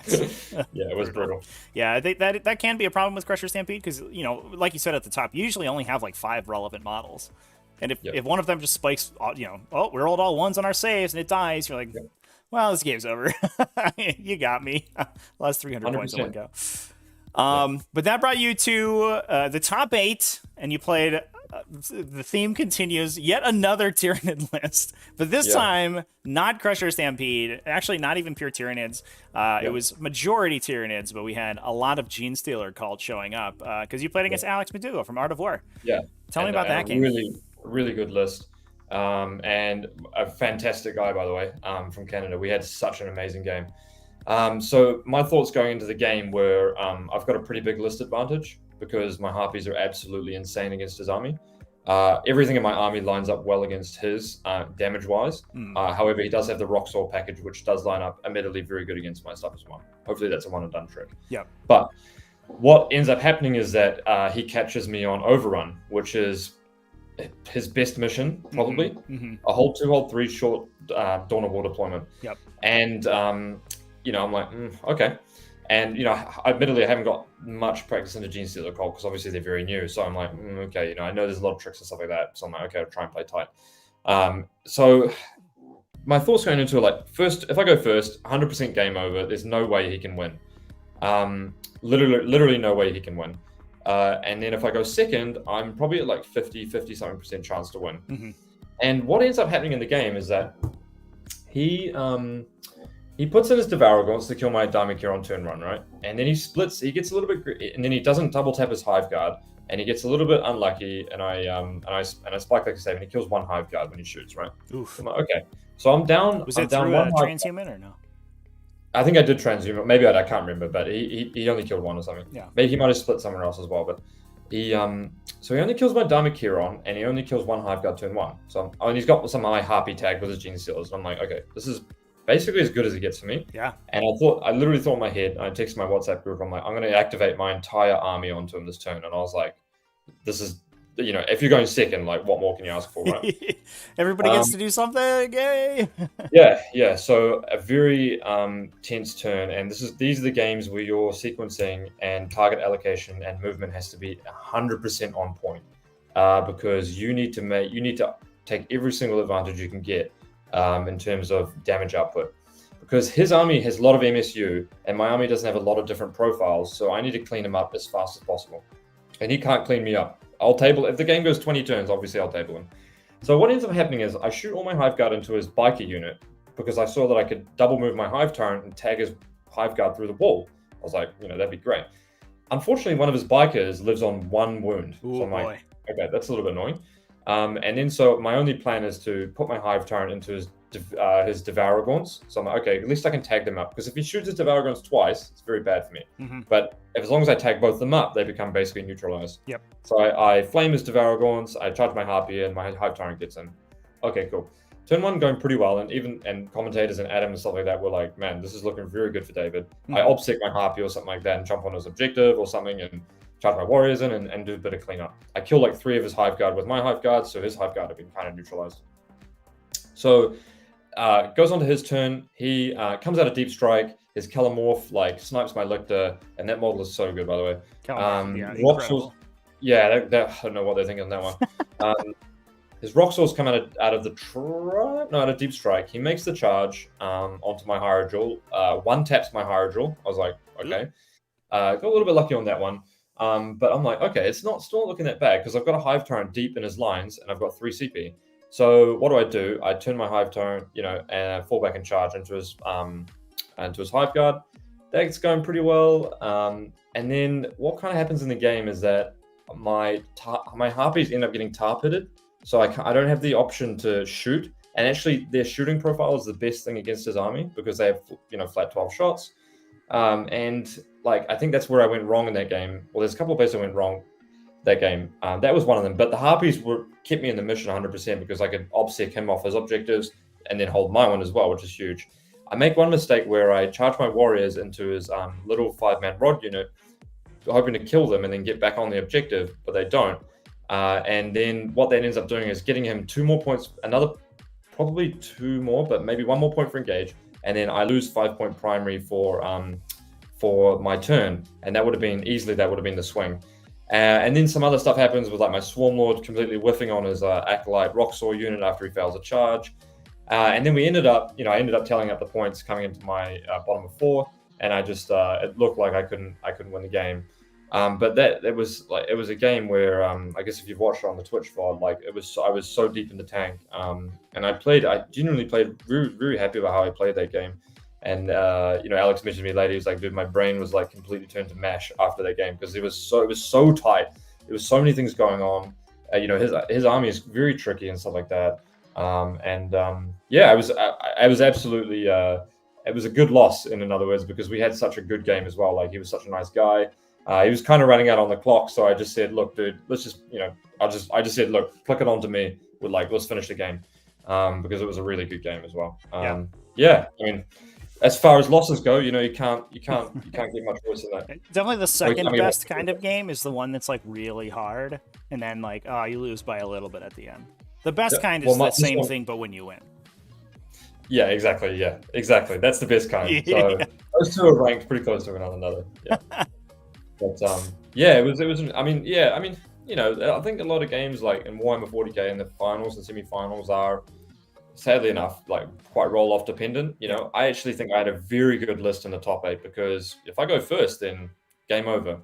Yeah, it was brutal. Yeah, I think that can be a problem with Crusher Stampede because, like you said at the top, you usually only have like 5 relevant models. And Yep. if one of them just spikes, we rolled all ones on our saves and it dies, you're like, well, this game's over. You got me. Lost 300 points in one 100%. go. But that brought you to the top 8, and you played. The theme continues. Yet another Tyranid list, but this time not Crusher Stampede. Actually, not even pure Tyranids. It was majority Tyranids, but we had a lot of Gene Stealer called showing up because you played against Alex Medugo from Art of War. Yeah. Tell me about that game. Really good list. And a fantastic guy, by the way, from Canada. We had such an amazing game. So my thoughts going into the game were I've got a pretty big list advantage because my Harpies are absolutely insane against his army. Everything in my army lines up well against his damage-wise. However, he does have the Roxor package, which does line up admittedly very good against my stuff as well. Hopefully that's a one-and-done trick. Yeah. But what ends up happening is that he catches me on Overrun, which is his best mission, probably. A whole 2, whole 3 short Dawn of War deployment. Yep. And, I'm like, okay. And, admittedly, I haven't got much practice in the Gene Stealer call because obviously they're very new. So I'm like, okay, I know there's a lot of tricks and stuff like that. So I'm like, okay, I'll try and play tight. So my thoughts going into it, like, first, if I go first, 100% game over. There's no way he can win. Literally no way he can win. And then if I go second, I'm probably at like 50-something% chance to win. And what ends up happening in the game is that he puts in his Devouragons to kill my Dharmakir on turn 1, right? And then he splits, he gets a little bit, and then he doesn't double tap his Hive Guard, and he gets a little bit unlucky, and I spike like a save, and he kills 1 Hive Guard when he shoots, right? Oof. I'm like, okay, so I'm down. Was it through a transhuman or no? I think I did transhuman. Maybe I can't remember, but he only killed 1 or something. Yeah. Maybe he might have split somewhere else as well, but he so he only kills my Dharmakir, and he only kills 1 Hive Guard turn 1. So and he's got some high Harpy tag with his Gene Stealers, and I'm like, okay, this is basically as good as it gets for me. Yeah. And I literally thought in my head, I texted my WhatsApp group, I'm like, I'm going to activate my entire army onto him this turn. And I was like, this is, if you're going second, like, what more can you ask for, right? Everybody gets to do something, yay! Yeah. So a very tense turn. And these are the games where your sequencing and target allocation and movement has to be 100% on point. Because you need to take every single advantage you can get in terms of damage output, because his army has a lot of MSU and my army doesn't have a lot of different profiles, so I need to clean him up as fast as possible, and he can't clean me up. I'll table if the game goes 20 turns, obviously I'll table him. So what ends up happening is I shoot all my Hive Guard into his biker unit because I saw that I could double move my Hive Tyrant and tag his Hive Guard through the wall. I was like, that'd be great. Unfortunately, one of his bikers lives on 1 wound. Ooh, so I'm like, okay, that's a little bit annoying. And then so my only plan is to put my Hive Tyrant into his Devouragons. So I'm like, okay, at least I can tag them up, because if he shoots his Devouragons twice, it's very bad for me. But as long as I tag both of them up, they become basically neutralized. Yep. So I flame his Devouragons, I charge my Harpy, and my Hive Tyrant gets him. Okay, cool. Turn 1 going pretty well, and commentators and Adam and stuff like that were like, man, this is looking very good for David. I obsec my Harpy or something like that and jump on his objective or something and charge my warriors in and do a bit of cleanup. I kill like 3 of his Hive Guard with my Hive Guard, so his Hive Guard have been kind of neutralized. So goes on to his turn. He comes out of Deep Strike. His Calamorph like snipes my Lictor, and that model is so good, by the way. Incredible. I don't know what they're thinking on that one. His Roxors come out of Deep Strike. He makes the charge onto my Hierodule. 1 taps my Hierodule. I was like, okay. Got a little bit lucky on that one. But I'm like, okay, it's still not looking that bad, because I've got a Hive Tyrant deep in his lines, and I've got 3 CP. So what do? I turn my Hive Tyrant, and fall back and charge into his Hive Guard. That's going pretty well. And then what kind of happens in the game is that my Harpies end up getting tar pitted, so I don't have the option to shoot. And actually, their shooting profile is the best thing against his army, because they have flat 12 shots. And like, I think that's where I went wrong in that game. Well, there's a couple of places I went wrong that game. That was one of them. But the Harpies kept me in the mission 100%, because I could obsec him off his objectives and then hold my one as well, which is huge. I make one mistake where I charge my warriors into his little 5-man rod unit, hoping to kill them and then get back on the objective, but they don't. And then what that ends up doing is getting him 2 more points, another probably 2 more, but maybe 1 more point for engage, and then I lose 5-point primary for my turn, and that would have been the swing. And then some other stuff happens with like my Swarm Lord completely whiffing on his Acolyte Roxor unit after he fails a charge. And then I ended up tallying up the points coming into my bottom of 4, and I just it looked like I couldn't win the game. But it was a game where I guess if you've watched it on the Twitch VOD, like I was so deep in the tank, and I genuinely played very, very happy about how I played that game. And Alex mentioned to me later, he was like, dude, my brain was like completely turned to mash after that game because it was so tight. There was so many things going on. His army is very tricky and stuff like that. I was absolutely. It was a good loss, in other words, because we had such a good game as well. Like, he was such a nice guy. He was kind of running out on the clock, so I just said, "Look, dude, let's just, I just said, look, flick it on to me. Let's finish the game," because it was a really good game as well. I mean, as far as losses go, you can't get much worse than that. Definitely the second best kind of game is the one that's like really hard, and then like, you lose by a little bit at the end. The best kind is the same thing, but when you win. Yeah, exactly. Yeah, exactly. That's the best kind. So those two are ranked pretty close to one another. Yeah. But it was. I mean, I think a lot of games like in Warhammer 40k in the finals and semi-finals are, sadly enough, like quite roll-off dependent. I actually think I had a very good list in the top 8 because if I go first, then game over.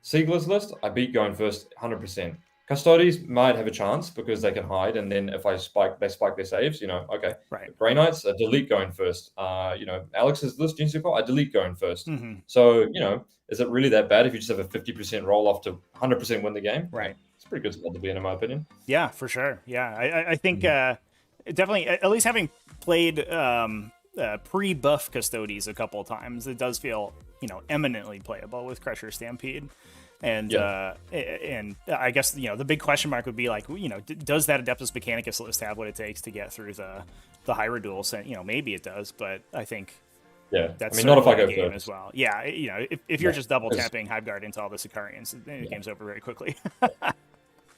Siegler's list, I beat going first 100%. Custodes might have a chance because they can hide, and then if they spike their saves, okay. Right. Grey Knights, I delete going first. Alex's list, Gensuper, I delete going first. Mm-hmm. So, is it really that bad if you just have a 50% roll off to 100% win the game? Right. It's a pretty good spot to be in my opinion. Yeah, for sure. Yeah, I think definitely, at least having played pre-buff Custodes a couple of times, it does feel, eminently playable with Crusher Stampede. And I guess the big question mark would be like, does that Adeptus Mechanicus list have what it takes to get through the Hyrule duels? And maybe it does, but I think that's not if I go game first as well. Yeah, if you're just double tapping Hiveguard into all the Sicarians, then the game's over very quickly.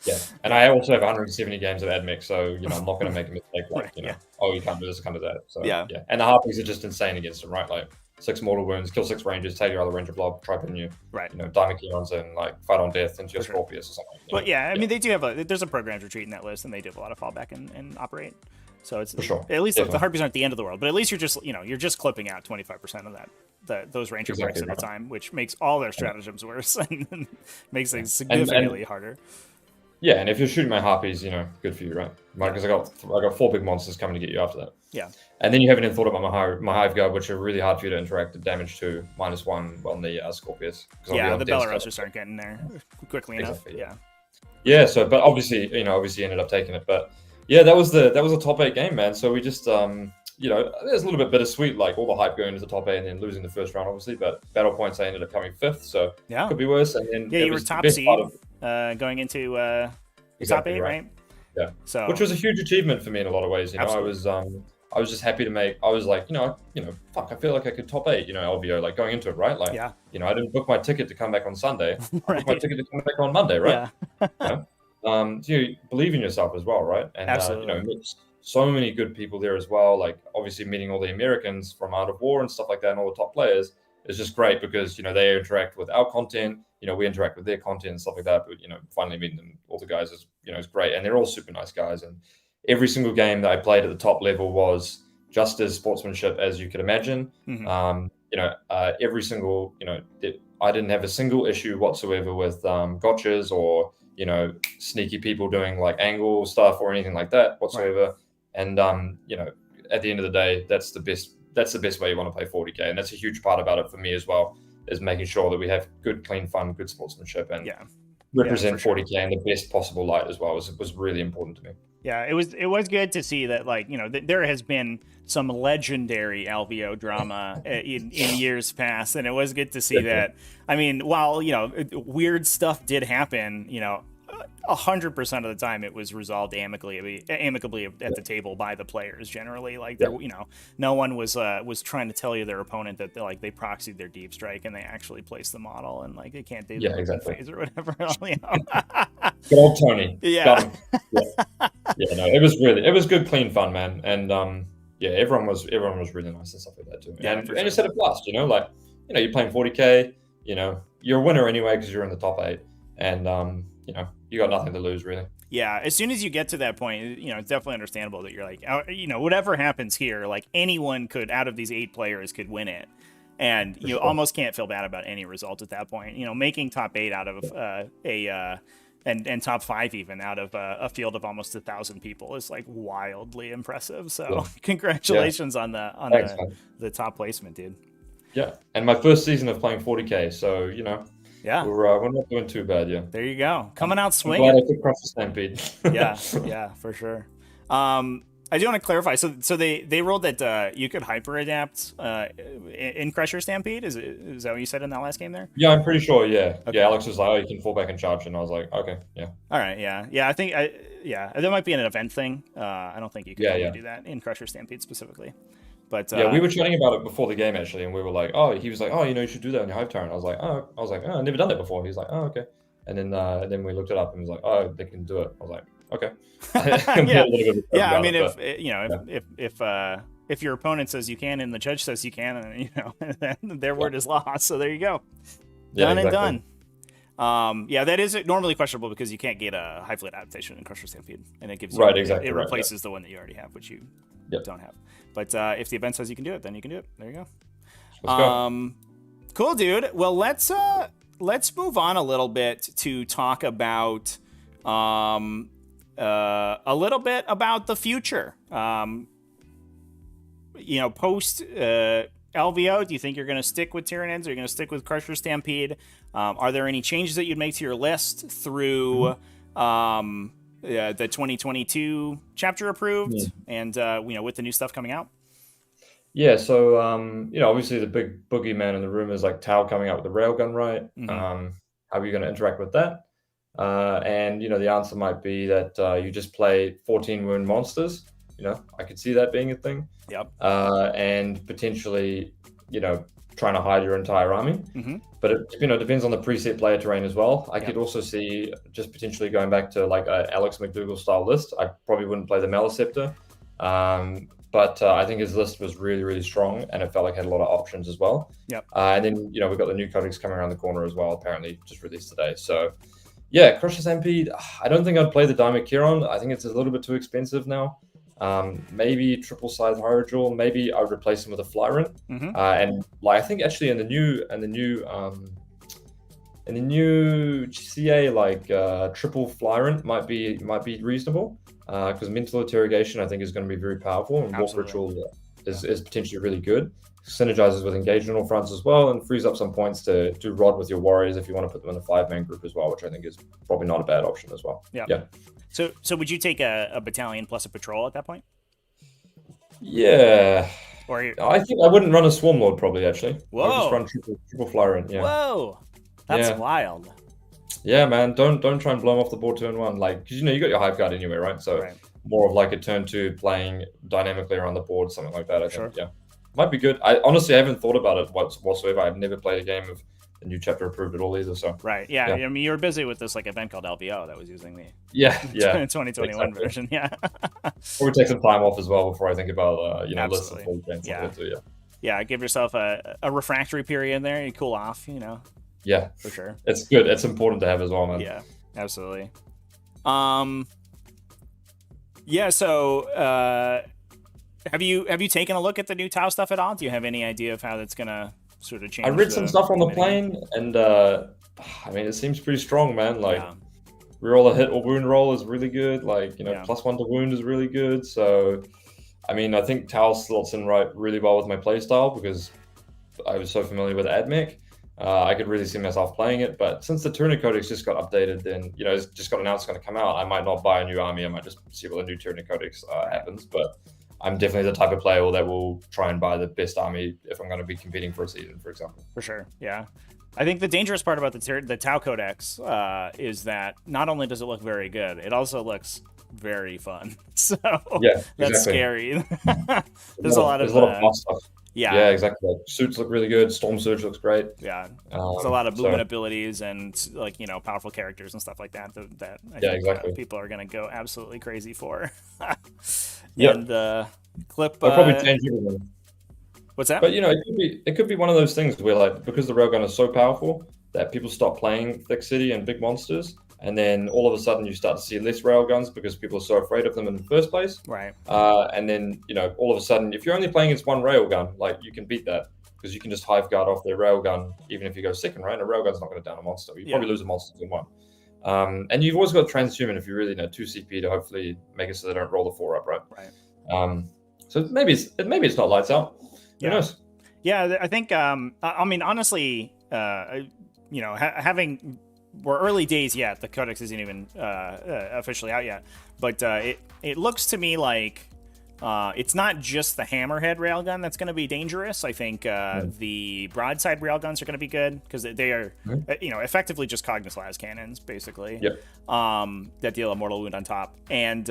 Yeah, and I also have 170 games of Admech, so I'm not going to make a mistake like oh, you can't do this, you can't do that. So yeah, and the Harpies are just insane against them, right? Like 6 mortal wounds, kill 6 rangers, take your other ranger blob, try pin you, right? Diamond Keons and like fight on death into your Scorpius or something. But I mean, they do have there's a programmed retreat in that list, and they do have a lot of fallback and operate. So it's for sure. At least the Harpies aren't the end of the world, but at least you're just clipping out 25% of those ranger breaks at a time, which makes all their stratagems worse and makes things significantly harder. Yeah, and if you're shooting my Harpies, good for you, right? Because I got 4 big monsters coming to get you after that. Yeah. And then you haven't even thought about my Hive Guard, which are really hard for you to interact with damage to -1 on the Scorpius. Yeah, the Belarusers aren't getting there quickly enough. Yeah. Yeah. So, but obviously ended up taking it. But yeah, that was a top 8 game, man. So we just there's a little bit bittersweet, like all the hype going into the top 8 and then losing the first round, obviously. But battle points, I ended up coming 5th, so could be worse. And then you were top seed going into top 8, right? Yeah. So which was a huge achievement for me in a lot of ways. I was just happy to make. I was like, fuck, I feel like I could top 8. LVO, like going into it, right? Like, I didn't book my ticket to come back on Sunday. I booked my ticket to come back on Monday, right? Yeah. So you believe in yourself as well, right? And absolutely. So many good people there as well. Like obviously meeting all the Americans from Art of War and stuff like that, and all the top players is just great because they interact with our content. We interact with their content and stuff like that. But finally meeting them, all the guys is great, and they're all super nice guys. And every single game that I played at the top level was just as sportsmanship as you could imagine. Mm-hmm. Every single I didn't have a single issue whatsoever with gotchas or sneaky people doing like angle stuff or anything like that whatsoever. Right. And at the end of the day, that's the best way you want to play 40k, and that's a huge part about it for me as well, is making sure that we have good, clean fun, good sportsmanship, and represent 40k in the best possible light as well. Was really important to me. Yeah, it was good to see that, like, there has been some legendary LVO drama in years past, and it was good to see that. I mean, while weird stuff did happen, 100% of the time it was resolved amicably at the table by the players generally. Like there, no one was trying to tell you their opponent that they proxied their deep strike and they actually placed the model and like they can't do the phase or whatever. Good old Tony. Yeah. Yeah, no, it was good, clean fun, man. And yeah, everyone was really nice and stuff like that too. Yeah, And for it's sure. had a blast, like you're playing 40k, you're a winner anyway because you're in the top 8, and you got nothing to lose really. Yeah, as soon as you get to that point, it's definitely understandable that you're like, whatever happens here, like anyone could, out of these 8 players, could win it. And you almost can't feel bad about any result at that point. Making top 8 out of and top 5 even out of a field of almost 1,000 people is like wildly impressive. So congratulations on the top placement, dude. Yeah, and my first season of playing 40k, so yeah, we're not doing too bad. Yeah, there you go, coming out swinging. I'm glad I could cross the stampede. yeah, for sure. I do want to clarify. So they rolled that you could hyper adapt in Crusher Stampede. Is that what you said in that last game there? Yeah, I'm pretty sure. Yeah, okay. Yeah. Alex was like, "Oh, you can fall back and charge," and I was like, "Okay, yeah." All right, yeah. I think there might be an event thing. I don't think you can do that in Crusher Stampede specifically. But yeah, we were chatting about it before the game actually, and we were like, "Oh," he was like, "Oh, you should do that on your Hive Tyrant." I was like, "Oh, I've never done that before." He's like, "Oh, okay." And then we looked it up and was like, "Oh, they can do it." I was like, "Okay." Yeah. I mean, if your opponent says you can and the judge says you can, and their word is law. So there you go. Done and done. That is normally questionable because you can't get a Hive Fleet adaptation in Crusher Stampede, and it gives you it replaces the one that you already have, which you don't have. But if the event says you can do it, then you can do it. There you go. Let's go. Cool, dude. Well, let's move on a little bit to talk about a little bit about the future. Post LVO, do you think you're going to stick with Tyranids? Are you going to stick with Crusher Stampede? Are there any changes that you'd make to your list through the 2022 chapter approved and with the new stuff coming out? Yeah, so obviously the big boogeyman in the room is like Tau coming out with the railgun, right? How are you going to interact with that? And the answer might be that you just play 14 wound monsters. I could see that being a thing. Yep. And potentially, trying to hide your entire army. But it depends on the preset player terrain as well. I could also see just potentially going back to like a Alex McDougall style list. I probably wouldn't play the Maleceptor. But I think his list was really, really strong, and it felt like it had a lot of options as well. Yep. And then we've got the new codex coming around the corner as well. Apparently, just released today. So, yeah, Crusher Stampede. I don't think I'd play the Diamond Chiron. I think it's a little bit too expensive now. Maybe triple size Hydrojewel. Maybe I would replace him with a Flyrant. And I think actually in the new CA triple Flyrant might be reasonable. Because mental interrogation, I think, is going to be very powerful, and Warp Ritual is potentially really good. Synergizes with engagement on fronts as well, and frees up some points to do Rod with your warriors if you want to put them in a 5-man group as well, which I think is probably not a bad option as well. Yeah. So would you take a battalion plus a patrol at that point? Yeah. Or I think I wouldn't run a Swarm Lord probably actually. Whoa. I'd just run triple Flyrant. Yeah. Whoa. That's wild. Yeah, man, don't try and blow them off the board turn 1, because you got your Hive Guard anyway, right? So more of like a turn 2 playing dynamically around the board, something like that. I think, might be good. I honestly haven't thought about it whatsoever. I've never played a game of the new chapter approved at all either. So I mean, you were busy with this event called LVO that was using the 2021 version. Yeah, or take some time off as well before I think about lists of full games. Yeah, give yourself a refractory period in there. You cool off. Yeah, for sure. It's good. It's important to have as well, man. Yeah, absolutely. So have you taken a look at the new Tau stuff at all? Do you have any idea of how that's gonna sort of change? I read some stuff on the plane, and I mean, it seems pretty strong, man. Reroll a hit or wound roll is really good. +1 to wound is really good. So, I mean, I think Tau slots in really well with my playstyle because I was so familiar with AdMech. I could really see myself playing it, but since the Tyranid Codex just got updated, then it's just got announced it's going to come out. I might not buy a new army. I might just see what the new Tyranid Codex happens. But I'm definitely the type of player that will try and buy the best army if I'm going to be competing for a season, for example. For sure, yeah. I think the dangerous part about the Tau Codex is that not only does it look very good, it also looks very fun. So that's scary. There's a lot of fun stuff. Yeah, exactly. Like, suits look really good. Storm Surge looks great. Yeah, there's a lot of movement So abilities and like powerful characters and stuff like that that I yeah, think exactly. people are gonna go absolutely crazy for. Yep. And clip. They'll probably change everything. What's that? But it could be one of those things where like because the railgun is so powerful that people stop playing Thick City and big monsters, and then all of a sudden you start to see less railguns because people are so afraid of them in the first place. Right. And then all of a sudden, if you're only playing against one railgun, like you can beat that because you can just hive guard off their railgun, even if you go second, right? A railgun's not going to down a monster. You probably lose a monster in one. And you've always got transhuman if you really 2 CP to hopefully make it so they don't roll the 4 up, right? Right. So maybe it's not lights out. Who knows? Yeah, I think. I mean, honestly, having we're early days yet. The codex isn't even officially out yet, but it looks to me like it's not just the hammerhead railgun that's going to be dangerous. I think the broadside railguns are going to be good because they are, effectively just Cognos las cannons, basically. Yep. That deal a mortal wound on top, and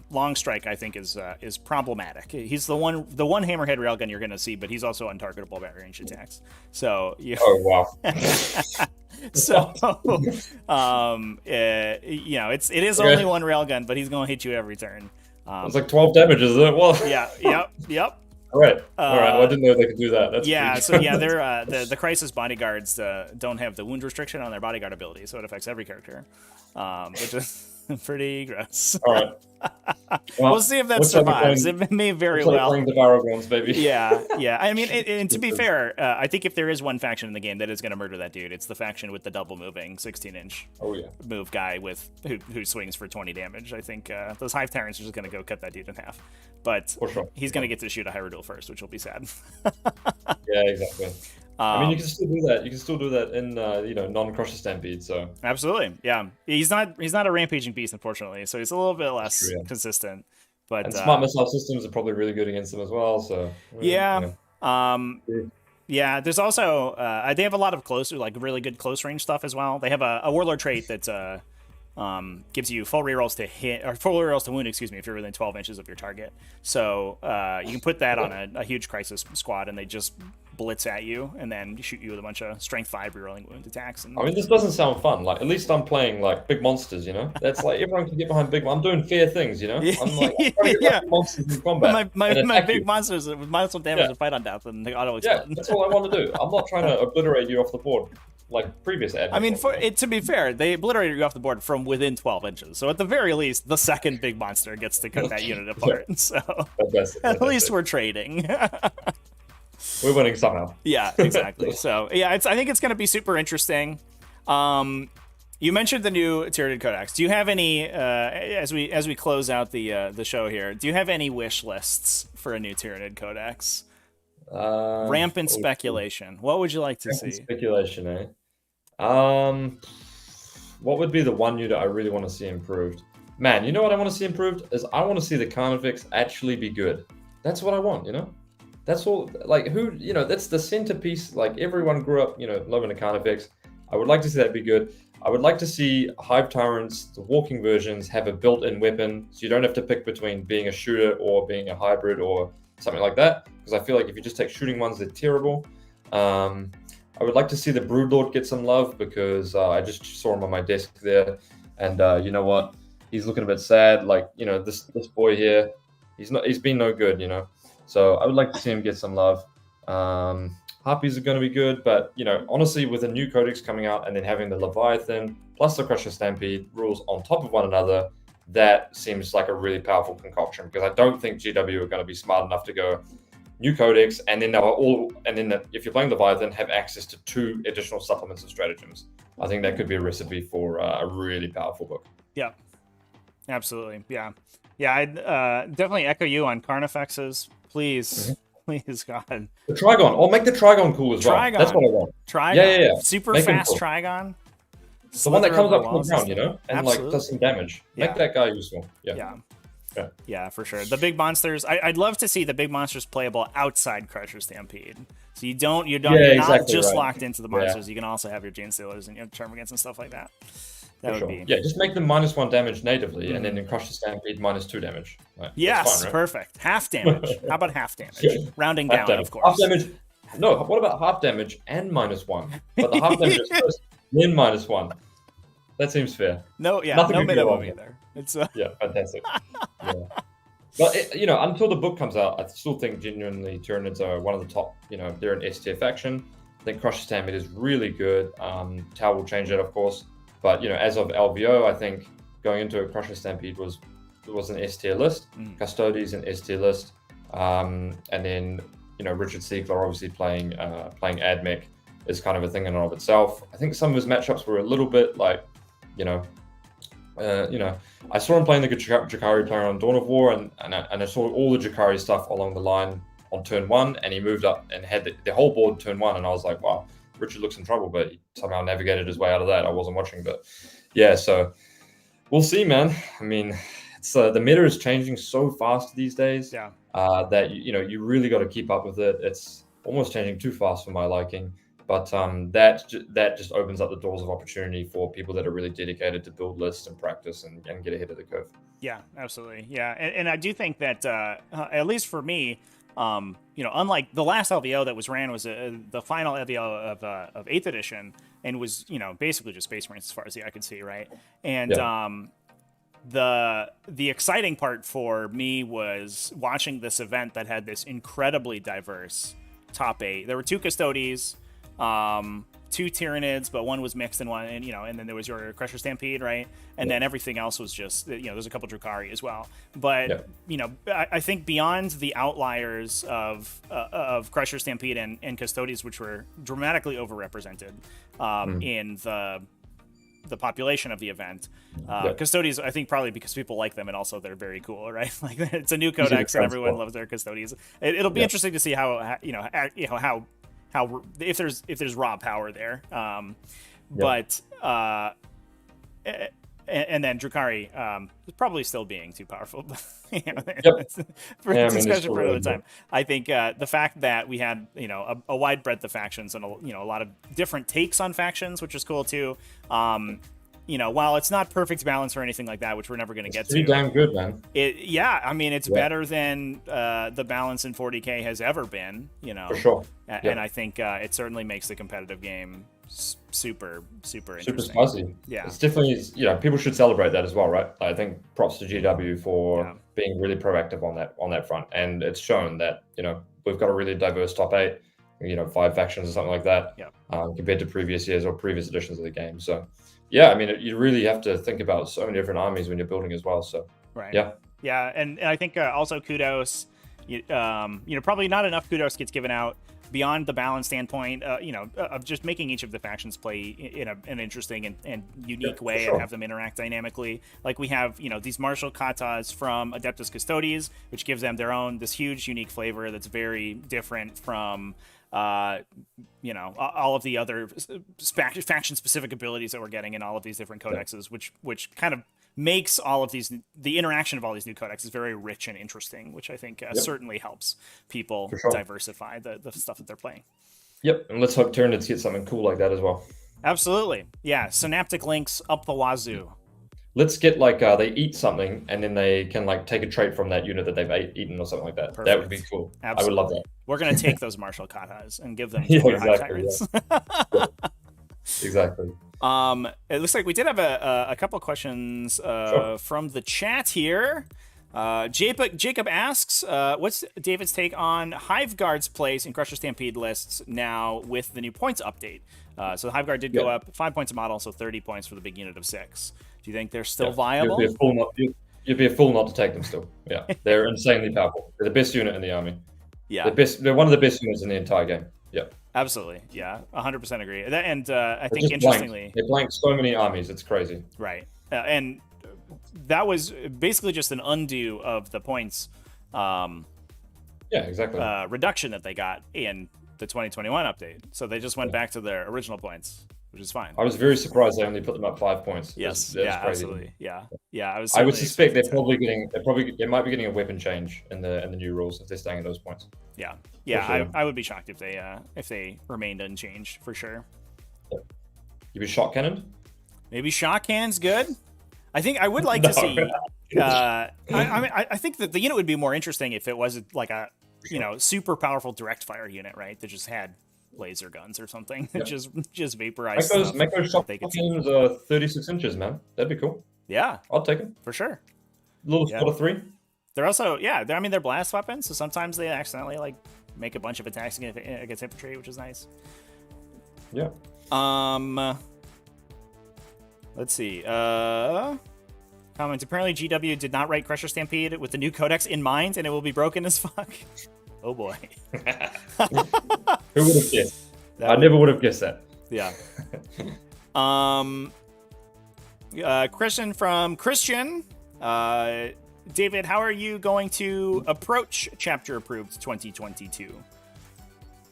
long strike I think is problematic. He's the one hammerhead railgun you're going to see, but he's also untargetable by ranged attacks. So oh wow. So it is only one railgun, but he's going to hit you every turn. It's like 12 damage, is it? Well, yeah, yep. All right. Well, I didn't know they could do that. That's they're the crisis bodyguards don't have the wound restriction on their bodyguard ability, so it affects every character, which is pretty gross. All right. Well, we'll see if that survives. It may very well. The barrel guns, baby. Yeah. I mean, and to be fair, I think if there is one faction in the game that is going to murder that dude, it's the faction with the double moving 16-inch move guy who swings for 20 damage. I think those Hive Tyrants are just going to go cut that dude in half. But he's going to get to shoot a Hyrule first, which will be sad. Yeah, exactly. I mean, you can still do that. You can still do that in non-crusher stampede. So absolutely, yeah. He's not a rampaging beast, unfortunately. So he's a little bit less consistent. But and smart missile systems are probably really good against them as well. So yeah. There's also they have a lot of really good close range stuff as well. They have a warlord trait that gives you full rerolls to hit or full rerolls to wound. Excuse me, if you're within 12 inches of your target. So you can put that on a huge crisis squad, and they just blitz at you and then shoot you with a bunch of strength 5 rerolling wound attacks. And I mean, this doesn't sound fun. Like, at least I'm playing like big monsters, That's like everyone can get behind big. I'm doing fair things, I'm like I'm trying to get monsters in combat. My big monsters with minus 1 damage to fight on death and they auto explode. Yeah, that's all I want to do. I'm not trying to obliterate you off the board like previous admins. I mean, to be fair, they obliterated you off the board from within 12 inches. So at the very least, the second big monster gets to cut that unit apart. So at least we're trading. We're winning somehow. Yeah, exactly. So yeah, I think it's going to be super interesting. You mentioned the new Tyranid Codex. Do you have any as we close out the show here? Do you have any wish lists for a new Tyranid Codex? Rampant speculation. What would you like to see? Speculation, eh? What would be the one unit I really want to see improved? Man, you know what I want to see improved is I want to see the Carnifex actually be good. That's what I want, That's all. Like that's the centerpiece. Like everyone grew up, loving the Carnifex. I would like to see that be good. I would like to see Hive Tyrants, the walking versions, have a built-in weapon, so you don't have to pick between being a shooter or being a hybrid or something like that. Because I feel like if you just take shooting ones, they're terrible. I would like to see the Broodlord get some love because I just saw him on my desk there, and you know what? He's looking a bit sad. Like this boy here, he's been no good. So I would like to see him get some love. Harpies are going to be good, but honestly, with a new codex coming out and then having the Leviathan plus the Crusher Stampede rules on top of one another, that seems like a really powerful concoction. Because I don't think GW are going to be smart enough to go new codex and then if you're playing Leviathan, have access to 2 additional supplements of stratagems. I think that could be a recipe for a really powerful book. Yeah, absolutely. Yeah. I'd definitely echo you on Carnifexes. Please, please, God. The Trigon. I'll make the Trigon cool as well. That's what I want. Trigon. Yeah. Super fast Trigon. The one that comes up from the ground, and Absolutely. Does some damage. Make that guy useful. Yeah, for sure. The big monsters. I'd love to see the big monsters playable outside Crusher Stampede. So you're not just locked into the monsters. You can also have your Jane Stealers and your Termagants and stuff like that. That For would sure. be. Yeah, just make them -1 damage natively, and then in Crush the Stampede -2 damage. Like, Yes, that's fine, right? perfect. Half damage. How about half damage? Rounding Half down, damage. of Half course. damage. No, what about half damage and -1? But the half damage is first, then -1. That seems fair. No, yeah, Nothing no could go minimum wrong. either. It's Yeah, fantastic. Yeah. But you know, until the book comes out, I still think genuinely Tyranids are one of the top. You know, they're an S tier faction. I think Crush the Stampede is really good. Tau will change that, of course. But you know, as of LVO, I think going into a Crush the Stampede was an S tier list. Custodes an S tier list, and then you know Richard Siegler obviously playing Admech is kind of a thing in and of itself. I think some of his matchups were a little bit like, you know, I saw him playing the Jakari player on Dawn of War, and I saw all the Jakari stuff along the line on turn 1, and he moved up and had the whole board turn 1, and I was like, wow, Richard looks in trouble, but he somehow navigated his way out of that. I wasn't watching, but yeah, so we'll see, man. I mean, it's the meta is changing so fast these days. Yeah. That you really got to keep up with it. It's almost changing too fast for my liking. But that just opens up the doors of opportunity for people that are really dedicated to build lists and practice and get ahead of the curve. Yeah, absolutely. Yeah, and I do think that at least for me, unlike the last LVO that was ran was the final LVO of 8th edition, and was basically just Space Marines as far as the eye could see, right? And the exciting part for me was watching this event that had this incredibly diverse top 8. There were 2 Custodes. 2 Tyranids, but one was mixed and one, and then there was your Crusher Stampede, right? And then everything else was just, there's a couple Drukhari as well. But, I think beyond the outliers of Crusher Stampede and Custodes, which were dramatically overrepresented in the population of the event, Custodes, I think probably because people like them and also they're very cool, right? Like it's a new codex and everyone loves their Custodes. It'll be interesting to see how if there's raw power there, but and then Drukhari is probably still being too powerful. For discussion for another time. I think the fact that we had a wide breadth of factions and a lot of different takes on factions, which is cool too. While it's not perfect balance or anything like that, which we're never going to get to. Pretty damn good, man. It's better than the balance in 40k has ever been. For sure. And I think it certainly makes the competitive game super interesting. Super spicy. Yeah, it's definitely people should celebrate that as well, right? I think props to GW for being really proactive on that front, and it's shown that we've got a really diverse top 8. 5 factions or something like that. Compared to previous years or previous editions of the game. So. Yeah, I mean, you really have to think about so many different armies when you're building as well. So, right. Yeah, and I think also kudos. Probably not enough kudos gets given out beyond the balance standpoint. Of just making each of the factions play in an interesting and unique way and have them interact dynamically. Like we have, these martial katas from Adeptus Custodes, which gives them their own this huge unique flavor that's very different from. All of the other faction-specific abilities that we're getting in all of these different codexes, which kind of makes all of the interaction of all these new codexes very rich and interesting, which I think certainly helps people diversify the stuff that they're playing. Yep, and let's hope Tyranids get something cool like that as well. Absolutely, yeah. Synaptic links up the wazoo. Let's get they eat something and then they can take a trait from that unit that they've eaten or something like that. Perfect. That would be cool. Absolutely. I would love that. We're going to take those martial katas and give them to our high tyrants. Exactly. It looks like we did have a couple questions from the chat here. Jacob asks, what's David's take on Hive Guard's place in Crusher Stampede lists now with the new points update? So the Hive Guard did go up 5 points a model, so 30 points for the big unit of 6. Do you think they're still viable? You'd be a fool not to take them still. Yeah, they're insanely powerful. They're the best unit in the army. Yeah, they're one of the best units in the entire game. Yeah, absolutely. Yeah, 100% agree. And I think interestingly, they blank so many armies. It's crazy. Right, and that was basically just an undo of the points. Exactly. Reduction that they got in the 2021 update. So they just went back to their original points, which is fine. I was very surprised they only put them up 5 points. Yes, that's crazy. Absolutely. Yeah. I would suspect they might be getting a weapon change in the new rules if they're staying at those points. Yeah. Sure. I would be shocked if they remained unchanged for sure. You'd be shot cannoned? Maybe shock hand's good. I think I would like to see. I think that the unit would be more interesting if it was like a super powerful direct fire unit, right? That just had laser guns or something. Yep. just vaporize stuff. Make those shock beams 36 inches, man. That'd be cool. Yeah, I'll take them for sure. Little sort of 3. They're also they're blast weapons, so sometimes they accidentally like make a bunch of attacks against infantry, which is nice. Yeah. Let's see. Comment. Apparently, GW did not write Crusher Stampede with the new codex in mind, and it will be broken as fuck. Oh boy. Who would have guessed? I never would have guessed that. Yeah. Christian from Christian. David, how are you going to approach Chapter Approved 2022?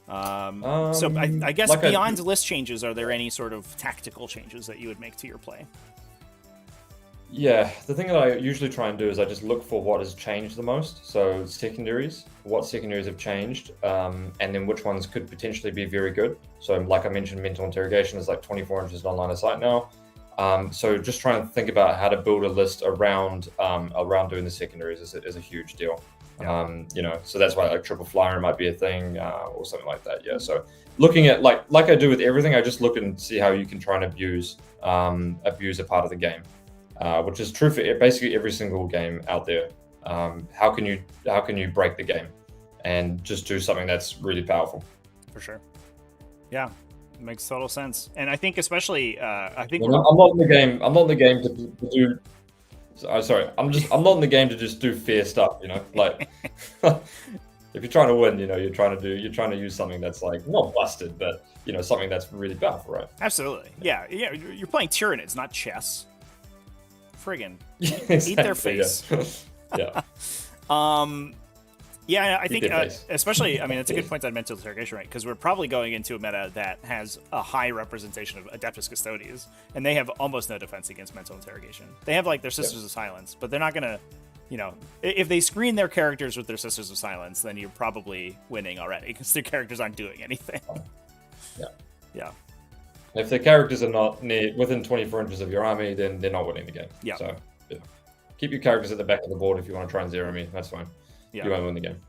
So I guess like beyond list changes, are there any sort of tactical changes that you would make to your play? Yeah, the thing that I usually try and do is I just look for what has changed the most. So secondaries, what secondaries have changed, and then which ones could potentially be very good. So like I mentioned, mental interrogation is like 24 inches on line of sight now. So just trying to think about how to build a list around doing the secondaries is a huge deal. Yeah. So that's why like triple flyer might be a thing or something like that. Yeah. So looking at like I do with everything, I just look and see how you can try and abuse a part of the game, which is true for basically every single game out there. How can you break the game and just do something that's really powerful? For sure. Yeah. Makes total sense, and I think especially I'm not in the game. I'm not in the game to do. Sorry, I'm not in the game to just do fair stuff. Like if you're trying to win, you're trying to use something that's like not busted, but something that's really powerful, right? Absolutely, yeah. You're playing Tyranids, not chess. Friggin' exactly, eat their face. Yeah. Yeah, I think especially, I mean, it's a good point on mental interrogation, right? Because we're probably going into a meta that has a high representation of Adeptus Custodes, and they have almost no defense against mental interrogation. They have, like, their Sisters of Silence, but they're not going to, if they screen their characters with their Sisters of Silence, then you're probably winning already, because their characters aren't doing anything. Yeah. If their characters are not within 24 inches of your army, then they're not winning the game. Yeah. So, keep your characters at the back of the board if you want to try and zero me. That's fine. Yeah. You won't win the game.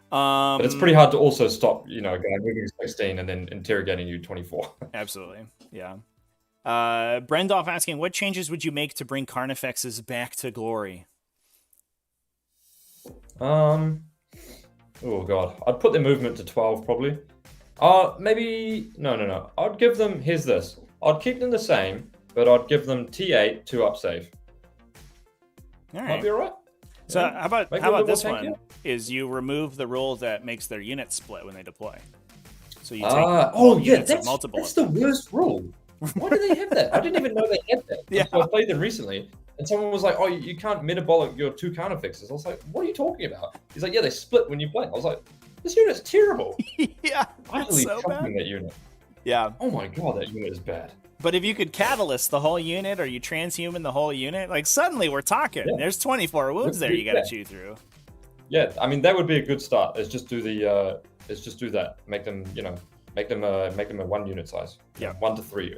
But it's pretty hard to also stop, a guy moving 16 and then interrogating you 24. Absolutely. Yeah. Brendolf asking, what changes would you make to bring Carnifexes back to glory? Oh god. I'd put their movement to 12 probably. Maybe no. I'd give them, here's this. I'd keep them the same, but I'd give them T8 2 up save. All right. Might be alright. So how about this one? Is you remove the rule that makes their units split when they deploy. So you take that's the worst rule. Why do they have that? I didn't even know they had that. Yeah. So I played them recently, and someone was like, "Oh, you can't metabolic your 2 counterfixes." I was like, "What are you talking about?" He's like, "Yeah, they split when you play." I was like, "This unit's terrible." Yeah, utterly so shocking, that unit. Yeah. Oh my god, that unit is bad. But if you could catalyst the whole unit, or you transhuman the whole unit, like suddenly we're talking. Yeah. There's 24 wounds there you got to chew through. Yeah, I mean that would be a good start. Let's just do that. Make them, make them a 1 unit size. Yeah, 1 to 3.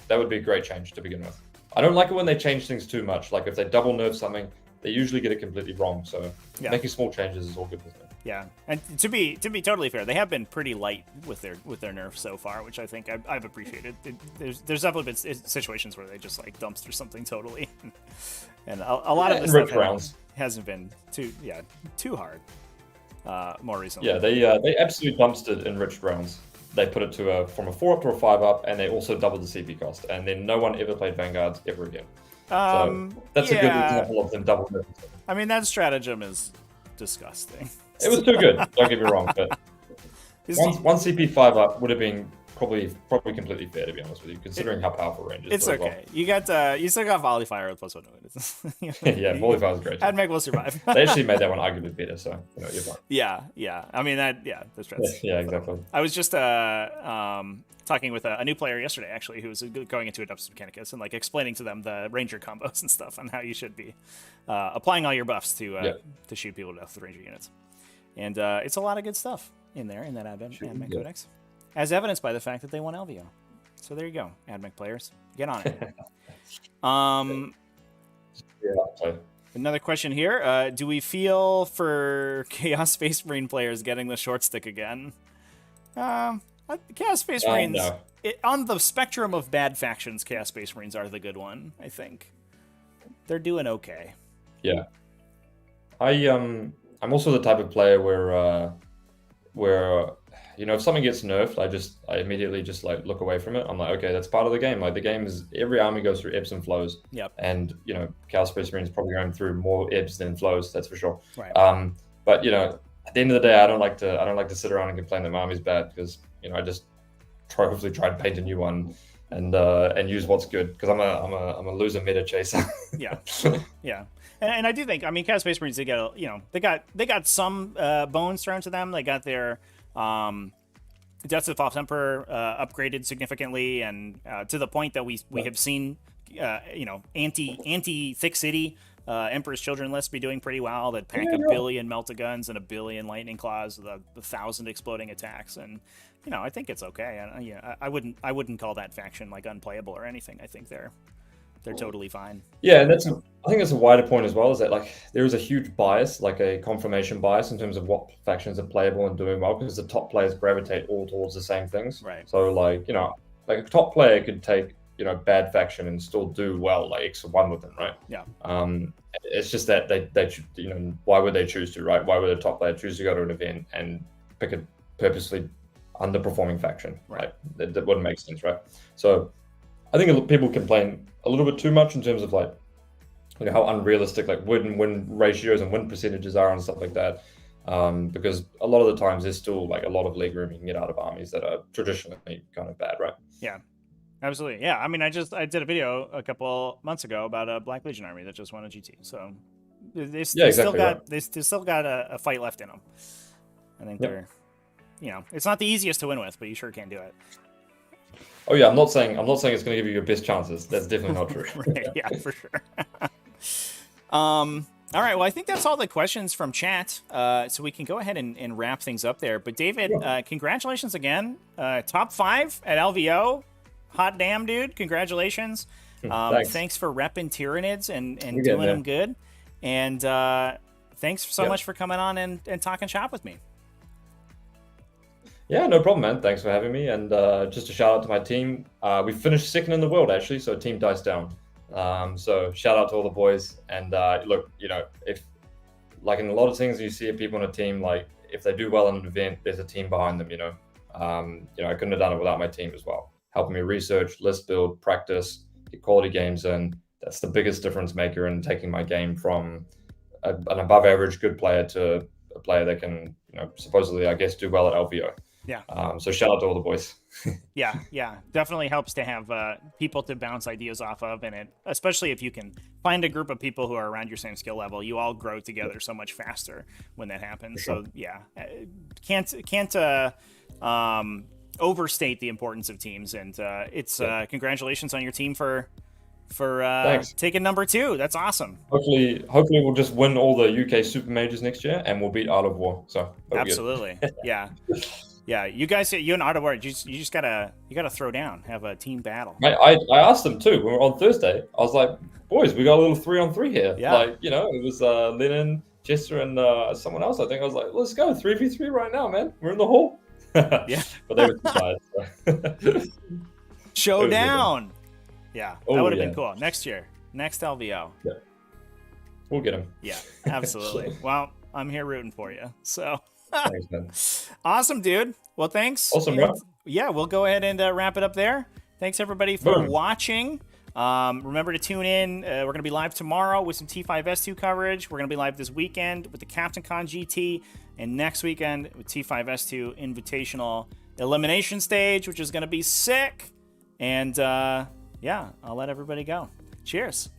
That would be a great change to begin with. I don't like it when they change things too much. Like if they double nerf something, they usually get it completely wrong. So making small changes is all good with me. Yeah, and to be totally fair, they have been pretty light with their nerfs so far, which I think I've appreciated. There's definitely been situations where they just like dumpster something totally, and a lot of this stuff hasn't been too hard. More recently, yeah, they absolutely dumpstered enriched rounds. They put it from a 4 up to a 5 up, and they also doubled the CP cost, and then no one ever played Vanguards ever again. So that's a good example of them double nerfing. I mean, that stratagem is disgusting. It was too good, don't get me wrong, but one CP 5 up would have been probably completely fair, to be honest with you, considering how powerful range is. It's okay. Well. You still got Volley Fire with +1 wound. Yeah, Volley Fire is great. Admech will survive. They actually made that one arguably better, so you're fine. Yeah. I mean that's stress. Yeah, exactly. I was just talking with a new player yesterday, actually, who was going into Adeptus Mechanicus and like explaining to them the Ranger combos and stuff, and how you should be applying all your buffs to shoot people to death with Ranger units. And it's a lot of good stuff in there in that Advent Codex, as evidenced by the fact that they won LVO. So there you go, AdMech players. Get on it. Yeah. Another question here. Do we feel for Chaos Space Marine players getting the short stick again? Chaos Space Marines, No. On the spectrum of bad factions, Chaos Space Marines are the good one, I think. They're doing okay. Yeah. I'm also the type of player where if something gets nerfed, I immediately just like look away from it. I'm like, okay, that's part of the game. Like the game is, every army goes through ebbs and flows. Yep. And Chaos Space Marine is probably going through more ebbs than flows. That's for sure. Right. But at the end of the day, I don't like to sit around and complain that my army's bad, because I just hopefully try to paint a new one and use what's good, because I'm a loser meta chaser. Yeah. Yeah. And I do think, Chaos Space Marines, they got some bones thrown to them. They got their Deaths of the False Emperor upgraded significantly, and to the point that we have seen, anti Thick City Emperor's Children list be doing pretty well. That pack a billion Melta-Guns and a billion Lightning Claws with 1,000 exploding attacks, and I think it's okay. I wouldn't call that faction like unplayable or anything. I think they're totally fine. Yeah, and I think that's a wider point as well, is that like there is a huge bias, like a confirmation bias in terms of what factions are playable and doing well, because the top players gravitate all towards the same things. Right. So like a top player could take bad faction and still do well, like X1 with them, right? Yeah. It's just that they why would they choose to, right? Why would a top player choose to go to an event and pick a purposely underperforming faction? Right. That wouldn't make sense, right? So I think people complain a little bit too much in terms of like how unrealistic like win ratios and win percentages are and stuff like that, because a lot of the times there's still like a lot of leg room you can get out of armies that are traditionally kind of bad, right? Yeah, absolutely. Yeah, I did a video a couple months ago about a Black Legion army that just won a GT, so they still got a fight left in them. I think they're it's not the easiest to win with, but you sure can do it. Oh yeah, I'm not saying it's going to give you your best chances. That's definitely not true. Right, yeah, for sure. All right, well, I think that's all the questions from chat, so we can go ahead and wrap things up there. But David, congratulations again. Top 5 at LVO. Hot damn, dude. Congratulations. Thanks for repping Tyranids and doing them good. And thanks so much for coming on and talking shop with me. Yeah, no problem, man. Thanks for having me. And just a shout out to my team. We finished 2nd in the world, actually, so team dice down. So shout out to all the boys. And look, if like in a lot of things you see people on a team, like if they do well in an event, there's a team behind them. I couldn't have done it without my team as well, helping me research, list build, practice, get quality games in. That's the biggest difference maker in taking my game from an above average good player to a player that can supposedly, I guess, do well at LVO. Yeah. So shout out to all the boys. Yeah. Definitely helps to have people to bounce ideas off of, and especially if you can find a group of people who are around your same skill level, you all grow together so much faster when that happens. Sure. So yeah, can't overstate the importance of teams, and it's congratulations on your team for taking number 2. That's awesome. Hopefully we'll just win all the UK Super Majors next year, and we'll beat Art of War. So absolutely. Yeah, you guys, you and Art of War, you just gotta throw down, have a team battle. I asked them too when we were on Thursday. I was like, boys, we got a little 3-on-3 here. Yeah. Like, it was Lennon, Chester, and someone else. I think I was like, let's go 3v3 right now, man. We're in the hall. Yeah, but they were too tired. So. Showdown. Yeah, that would have been cool. Next year, next LVO. Yeah. We'll get him. Yeah, absolutely. Well, I'm here rooting for you. So. Thanks, man. Awesome, dude. Well, thanks. Awesome, bro. Yeah, we'll go ahead and wrap it up there. Thanks, everybody, for watching. Remember to tune in. We're going to be live tomorrow with some T5S2 coverage. We're going to be live this weekend with the Captain Con GT, and next weekend with T5S2 Invitational Elimination Stage, which is going to be sick. And, yeah, I'll let everybody go. Cheers.